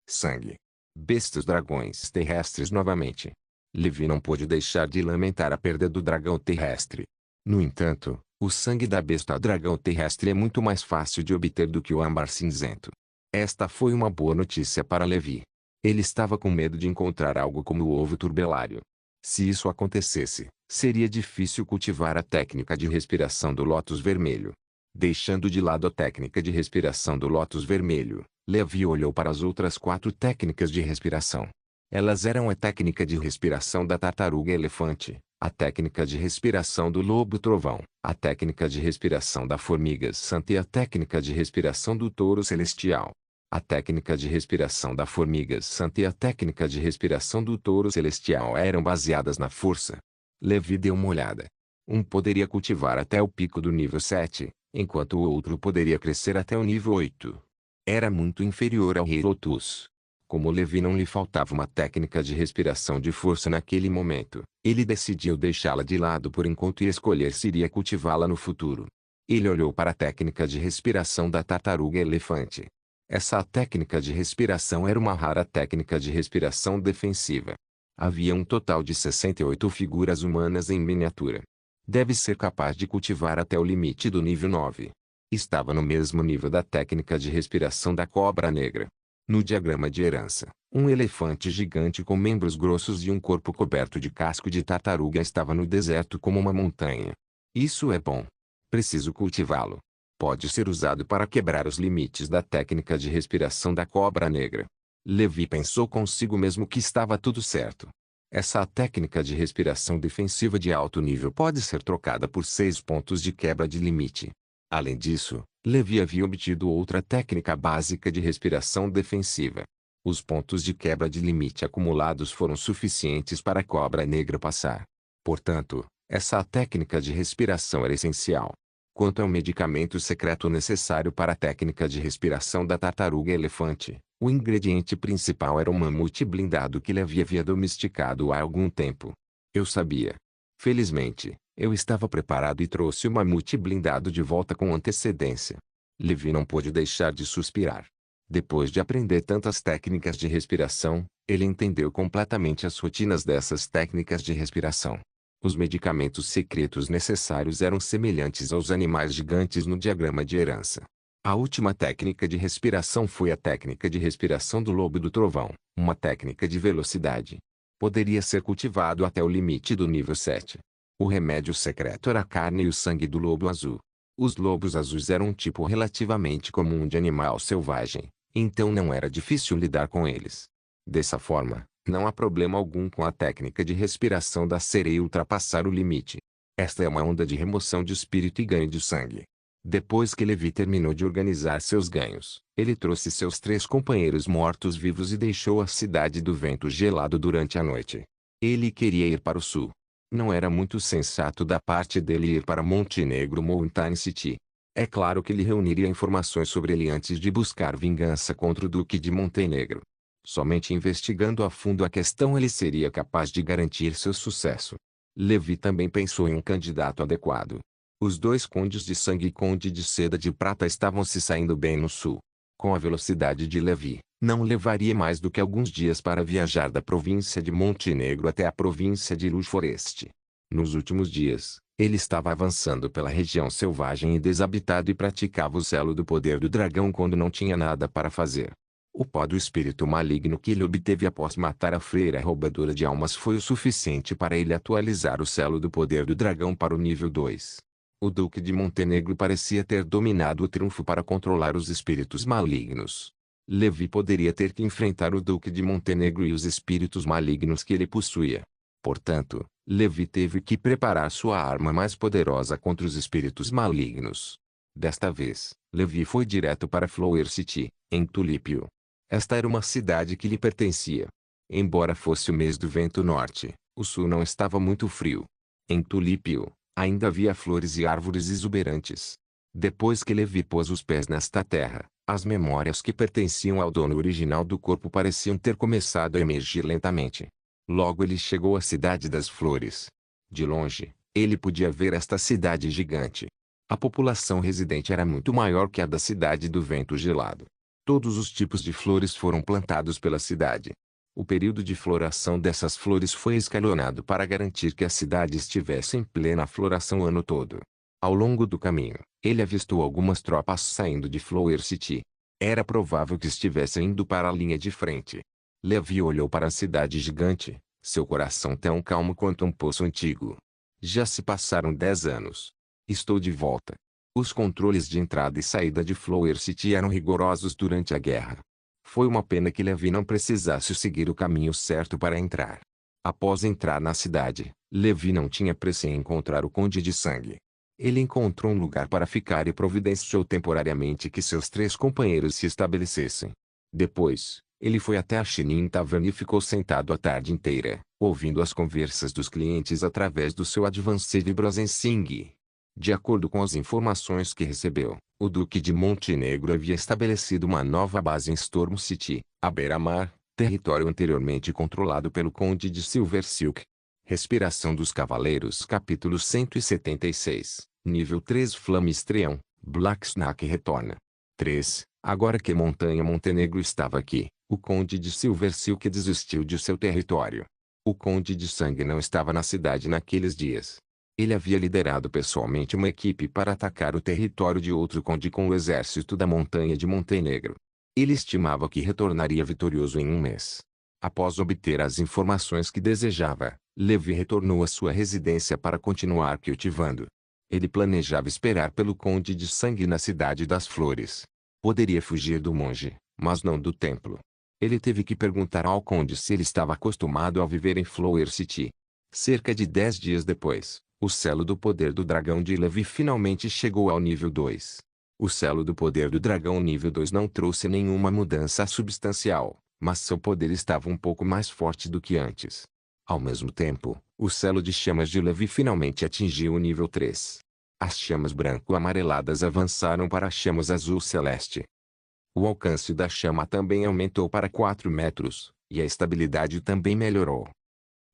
Speaker 1: Sangue. Bestas dragões terrestres novamente. Levi não pôde deixar de lamentar a perda do dragão terrestre. No entanto, o sangue da besta dragão terrestre é muito mais fácil de obter do que o âmbar cinzento. Esta foi uma boa notícia para Levi. Ele estava com medo de encontrar algo como o ovo turbelário. Se isso acontecesse, seria difícil cultivar a técnica de respiração do lótus vermelho. Deixando de lado a técnica de respiração do lótus vermelho, Levi olhou para as outras 4 técnicas de respiração. Elas eram a técnica de respiração da tartaruga elefante, a técnica de respiração do lobo trovão, a técnica de respiração da formiga santa e a técnica de respiração do touro celestial. A técnica de respiração da formiga santa e a técnica de respiração do touro celestial eram baseadas na força. Levi deu uma olhada. Um poderia cultivar até o pico do nível 7, enquanto o outro poderia crescer até o nível 8. Era muito inferior ao Rei Lotus. Como Levi não lhe faltava uma técnica de respiração de força naquele momento, ele decidiu deixá-la de lado por enquanto e escolher se iria cultivá-la no futuro. Ele olhou para a técnica de respiração da tartaruga elefante. Essa técnica de respiração era uma rara técnica de respiração defensiva. Havia um total de 68 figuras humanas em miniatura. Deve ser capaz de cultivar até o limite do nível 9. Estava no mesmo nível da técnica de respiração da cobra negra. No diagrama de herança, um elefante gigante com membros grossos e um corpo coberto de casco de tartaruga estava no deserto como uma montanha. Isso é bom. Preciso cultivá-lo. Pode ser usado para quebrar os limites da técnica de respiração da cobra negra. Levi pensou consigo mesmo que estava tudo certo. Essa técnica de respiração defensiva de alto nível pode ser trocada por 6 pontos de quebra de limite. Além disso, Levi havia obtido outra técnica básica de respiração defensiva. Os pontos de quebra de limite acumulados foram suficientes para a cobra negra passar. Portanto, essa técnica de respiração era essencial. Quanto ao medicamento secreto necessário para a técnica de respiração da tartaruga-elefante, o ingrediente principal era um mamute blindado que Levi havia domesticado há algum tempo. Eu sabia. Felizmente, eu estava preparado e trouxe o mamute blindado de volta com antecedência. Levi não pôde deixar de suspirar. Depois de aprender tantas técnicas de respiração, ele entendeu completamente as rotinas dessas técnicas de respiração. Os medicamentos secretos necessários eram semelhantes aos animais gigantes no diagrama de herança. A última técnica de respiração foi a técnica de respiração do lobo do trovão, uma técnica de velocidade. Poderia ser cultivado até o limite do nível 7. O remédio secreto era a carne e o sangue do lobo azul. Os lobos azuis eram um tipo relativamente comum de animal selvagem, então não era difícil lidar com eles. Dessa forma, não há problema algum com a técnica de respiração da sereia ultrapassar o limite. Esta é uma onda de remoção de espírito e ganho de sangue. Depois que Levi terminou de organizar seus ganhos, ele trouxe seus 3 companheiros mortos-vivos e deixou a cidade do vento gelado durante a noite. Ele queria ir para o sul. Não era muito sensato da parte dele ir para Montenegro Mountain City. É claro que ele reuniria informações sobre ele antes de buscar vingança contra o Duque de Montenegro. Somente investigando a fundo a questão ele seria capaz de garantir seu sucesso. Levi também pensou em um candidato adequado. Os 2 condes de sangue e conde de seda de prata estavam se saindo bem no sul. Com a velocidade de Levi, não levaria mais do que alguns dias para viajar da província de Montenegro até a província de Luz Forest. Nos últimos dias, ele estava avançando pela região selvagem e desabitada e praticava o selo do poder do dragão quando não tinha nada para fazer. O pó do espírito maligno que ele obteve após matar a freira roubadora de almas foi o suficiente para ele atualizar o selo do poder do dragão para o nível 2. O Duque de Montenegro parecia ter dominado o triunfo para controlar os espíritos malignos. Levi poderia ter que enfrentar o Duque de Montenegro e os espíritos malignos que ele possuía. Portanto, Levi teve que preparar sua arma mais poderosa contra os espíritos malignos. Desta vez, Levi foi direto para Flower City, em Tulipio. Esta era uma cidade que lhe pertencia. Embora fosse o mês do vento norte, o sul não estava muito frio. Em Tulipio, ainda havia flores e árvores exuberantes. Depois que Levi pôs os pés nesta terra, as memórias que pertenciam ao dono original do corpo pareciam ter começado a emergir lentamente. Logo ele chegou à cidade das flores. De longe, ele podia ver esta cidade gigante. A população residente era muito maior que a da cidade do vento gelado. Todos os tipos de flores foram plantados pela cidade. O período de floração dessas flores foi escalonado para garantir que a cidade estivesse em plena floração o ano todo. Ao longo do caminho, ele avistou algumas tropas saindo de Flower City. Era provável que estivessem indo para a linha de frente. Levi olhou para a cidade gigante, seu coração tão calmo quanto um poço antigo. Já se passaram 10 anos. Estou de volta. Os controles de entrada e saída de Flower City eram rigorosos durante a guerra. Foi uma pena que Levi não precisasse seguir o caminho certo para entrar. Após entrar na cidade, Levi não tinha pressa em encontrar o Conde de Sangue. Ele encontrou um lugar para ficar e providenciou temporariamente que seus 3 companheiros se estabelecessem. Depois, ele foi até a Shinin Tavern e ficou sentado a tarde inteira, ouvindo as conversas dos clientes através do seu Advanced Browsing Sing. De acordo com as informações que recebeu, o Duque de Montenegro havia estabelecido uma nova base em Storm City, à beira-mar, território anteriormente controlado pelo Conde de Silver Silk. Respiração dos Cavaleiros Capítulo 176, Nível 3 Flame Estreão, Black Snack retorna. 3. Agora que Montanha Montenegro estava aqui, o Conde de Silver Silk desistiu de seu território. O Conde de Sangue não estava na cidade naqueles dias. Ele havia liderado pessoalmente uma equipe para atacar o território de outro conde com o exército da Montanha de Montenegro. Ele estimava que retornaria vitorioso em um mês. Após obter as informações que desejava, Levi retornou à sua residência para continuar cultivando. Ele planejava esperar pelo Conde de Sangue na Cidade das Flores. Poderia fugir do monge, mas não do templo. Ele teve que perguntar ao conde se ele estava acostumado a viver em Flower City. Cerca de 10 dias depois, o selo do poder do dragão de Levi finalmente chegou ao nível 2. O selo do poder do dragão nível 2 não trouxe nenhuma mudança substancial, mas seu poder estava um pouco mais forte do que antes. Ao mesmo tempo, o selo de chamas de Levi finalmente atingiu o nível 3. As chamas branco-amareladas avançaram para as chamas azul-celeste. O alcance da chama também aumentou para 4 metros, e a estabilidade também melhorou.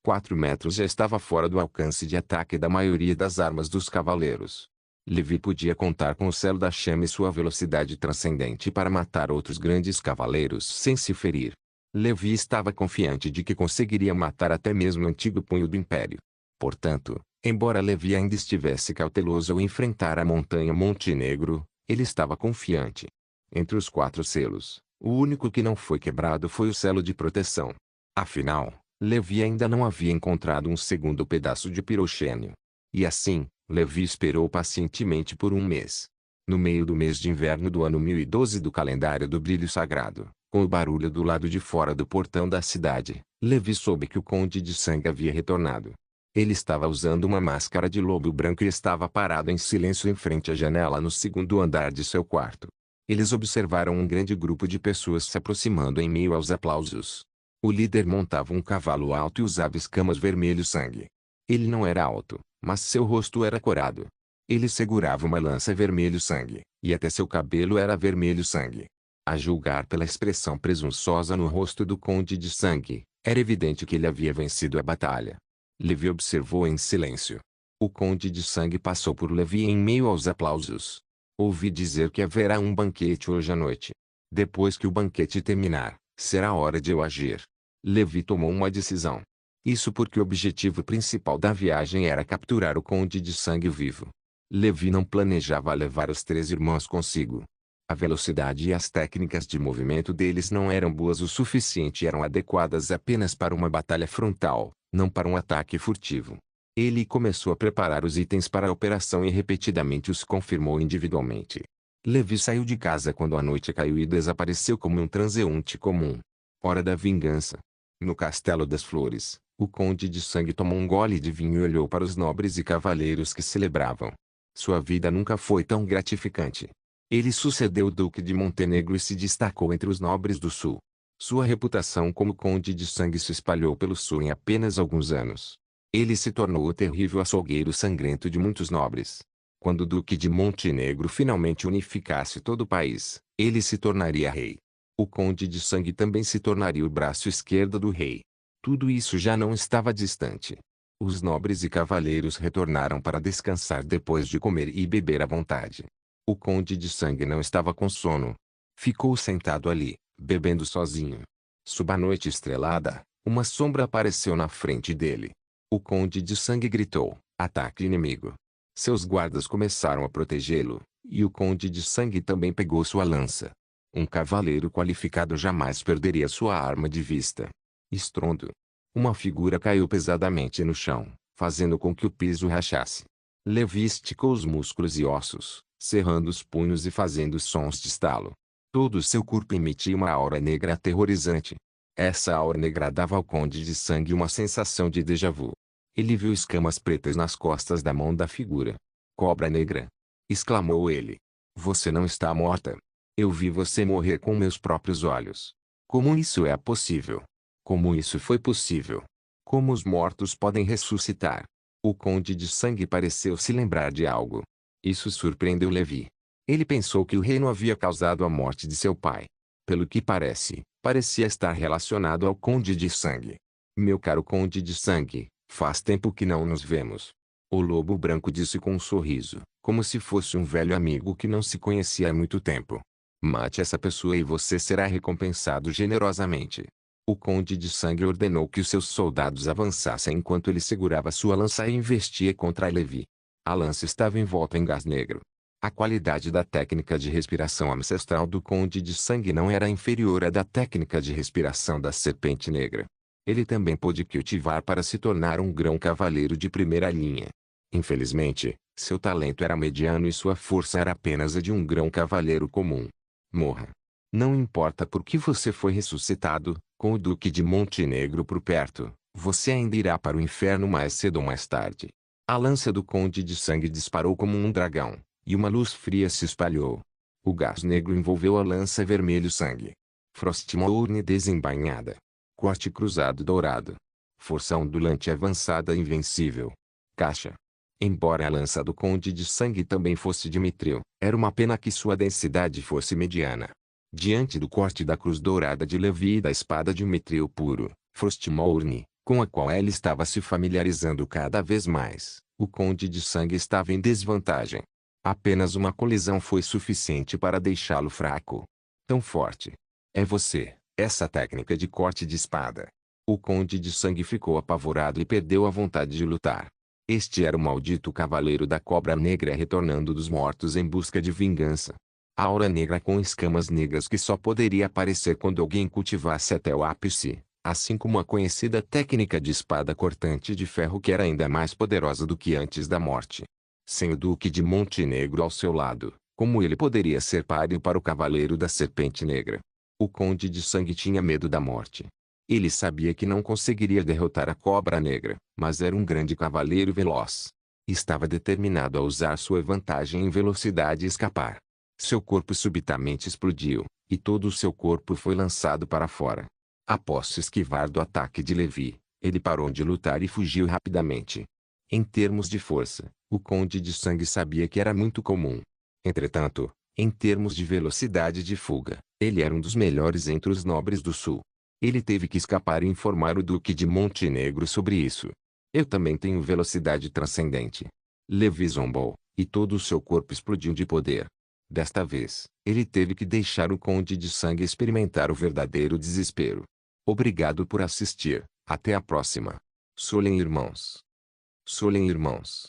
Speaker 1: 4 metros já estava fora do alcance de ataque da maioria das armas dos cavaleiros. Levi podia contar com o selo da chama e sua velocidade transcendente para matar outros grandes cavaleiros sem se ferir. Levi estava confiante de que conseguiria matar até mesmo o antigo punho do Império. Portanto, embora Levi ainda estivesse cauteloso ao enfrentar a montanha Monte Negro, ele estava confiante. Entre os 4 selos, o único que não foi quebrado foi o selo de proteção. Afinal, Levi ainda não havia encontrado um segundo pedaço de piroxênio. E assim, Levi esperou pacientemente por um mês. No meio do mês de inverno do ano 1012 do calendário do brilho sagrado, com o barulho do lado de fora do portão da cidade, Levi soube que o Conde de Sangue havia retornado. Ele estava usando uma máscara de lobo branco e estava parado em silêncio em frente à janela no segundo andar de seu quarto. Eles observaram um grande grupo de pessoas se aproximando em meio aos aplausos. O líder montava um cavalo alto e usava escamas vermelho-sangue. Ele não era alto, mas seu rosto era corado. Ele segurava uma lança vermelho-sangue, e até seu cabelo era vermelho-sangue. A julgar pela expressão presunçosa no rosto do Conde de Sangue, era evidente que ele havia vencido a batalha. Levi observou em silêncio. O Conde de Sangue passou por Levi em meio aos aplausos. Ouvi dizer que haverá um banquete hoje à noite. Depois que o banquete terminar, será hora de eu agir. Levi tomou uma decisão. Isso porque o objetivo principal da viagem era capturar o Conde de Sangue vivo. Levi não planejava levar os 3 irmãos consigo. A velocidade e as técnicas de movimento deles não eram boas o suficiente e eram adequadas apenas para uma batalha frontal, não para um ataque furtivo. Ele começou a preparar os itens para a operação e repetidamente os confirmou individualmente. Levi saiu de casa quando a noite caiu e desapareceu como um transeunte comum. Hora da vingança. No Castelo das Flores, o Conde de Sangue tomou um gole de vinho e olhou para os nobres e cavaleiros que celebravam. Sua vida nunca foi tão gratificante. Ele sucedeu o Duque de Montenegro e se destacou entre os nobres do Sul. Sua reputação como Conde de Sangue se espalhou pelo Sul em apenas alguns anos. Ele se tornou o terrível açougueiro sangrento de muitos nobres. Quando o Duque de Montenegro finalmente unificasse todo o país, ele se tornaria rei. O Conde de Sangue também se tornaria o braço esquerdo do rei. Tudo isso já não estava distante. Os nobres e cavaleiros retornaram para descansar depois de comer e beber à vontade. O Conde de Sangue não estava com sono. Ficou sentado ali, bebendo sozinho. Sob a noite estrelada, uma sombra apareceu na frente dele. O Conde de Sangue gritou: "Ataque inimigo!" Seus guardas começaram a protegê-lo, e o Conde de Sangue também pegou sua lança. Um cavaleiro qualificado jamais perderia sua arma de vista. Estrondo. Uma figura caiu pesadamente no chão, fazendo com que o piso rachasse. Levi esticou os músculos e ossos, cerrando os punhos e fazendo sons de estalo. Todo o seu corpo emitia uma aura negra aterrorizante. Essa aura negra dava ao Conde de Sangue uma sensação de déjà vu. Ele viu escamas pretas nas costas da mão da figura. "Cobra Negra!" exclamou ele. "Você não está morta. Eu vi você morrer com meus próprios olhos. Como isso é possível? Como isso foi possível? Como os mortos podem ressuscitar?" O Conde de Sangue pareceu se lembrar de algo. Isso surpreendeu Levi. Ele pensou que o reino havia causado a morte de seu pai. Pelo que parece, parecia estar relacionado ao Conde de Sangue. "Meu caro Conde de Sangue, faz tempo que não nos vemos." O lobo branco disse com um sorriso, como se fosse um velho amigo que não se conhecia há muito tempo. "Mate essa pessoa e você será recompensado generosamente." O Conde de Sangue ordenou que os seus soldados avançassem enquanto ele segurava sua lança e investia contra Levi. A lança estava envolta em gás negro. A qualidade da técnica de respiração ancestral do Conde de Sangue não era inferior à da técnica de respiração da Serpente Negra. Ele também pôde cultivar para se tornar um grão cavaleiro de primeira linha. Infelizmente, seu talento era mediano e sua força era apenas a de um grão cavaleiro comum. Morra. Não importa por que você foi ressuscitado, com o Duque de Montenegro por perto, você ainda irá para o inferno mais cedo ou mais tarde. A lança do Conde de Sangue disparou como um dragão, e uma luz fria se espalhou. O gás negro envolveu a lança vermelho-sangue. Frostmourne desembainhada. Corte cruzado dourado. Força ondulante avançada invencível. Caixa. Embora a lança do Conde de Sangue também fosse de mitril, era uma pena que sua densidade fosse mediana. Diante do corte da cruz dourada de Levi e da espada de mitril puro, Frostmourne, com a qual ela estava se familiarizando cada vez mais, o Conde de Sangue estava em desvantagem. Apenas uma colisão foi suficiente para deixá-lo fraco. Tão forte. É você, essa técnica de corte de espada. O Conde de Sangue ficou apavorado e perdeu a vontade de lutar. Este era o maldito cavaleiro da Cobra Negra retornando dos mortos em busca de vingança. A aura negra com escamas negras que só poderia aparecer quando alguém cultivasse até o ápice, assim como a conhecida técnica de espada cortante de ferro que era ainda mais poderosa do que antes da morte. Sem o Duque de Montenegro ao seu lado, como ele poderia ser páreo para o Cavaleiro da Serpente Negra? O Conde de Sangue tinha medo da morte. Ele sabia que não conseguiria derrotar a Cobra Negra, mas era um grande cavaleiro veloz. Estava determinado a usar sua vantagem em velocidade e escapar. Seu corpo subitamente explodiu, e todo o seu corpo foi lançado para fora. Após se esquivar do ataque de Levi, ele parou de lutar e fugiu rapidamente. Em termos de força, o Conde de Sangue sabia que era muito comum. Entretanto, em termos de velocidade de fuga, ele era um dos melhores entre os nobres do sul. Ele teve que escapar e informar o Duque de Montenegro sobre isso. Eu também tenho velocidade transcendente. Levi zombou, e todo o seu corpo explodiu de poder. Desta vez, ele teve que deixar o Conde de Sangue experimentar o verdadeiro desespero. Obrigado por assistir. Até a próxima. Solen irmãos. Solen irmãos.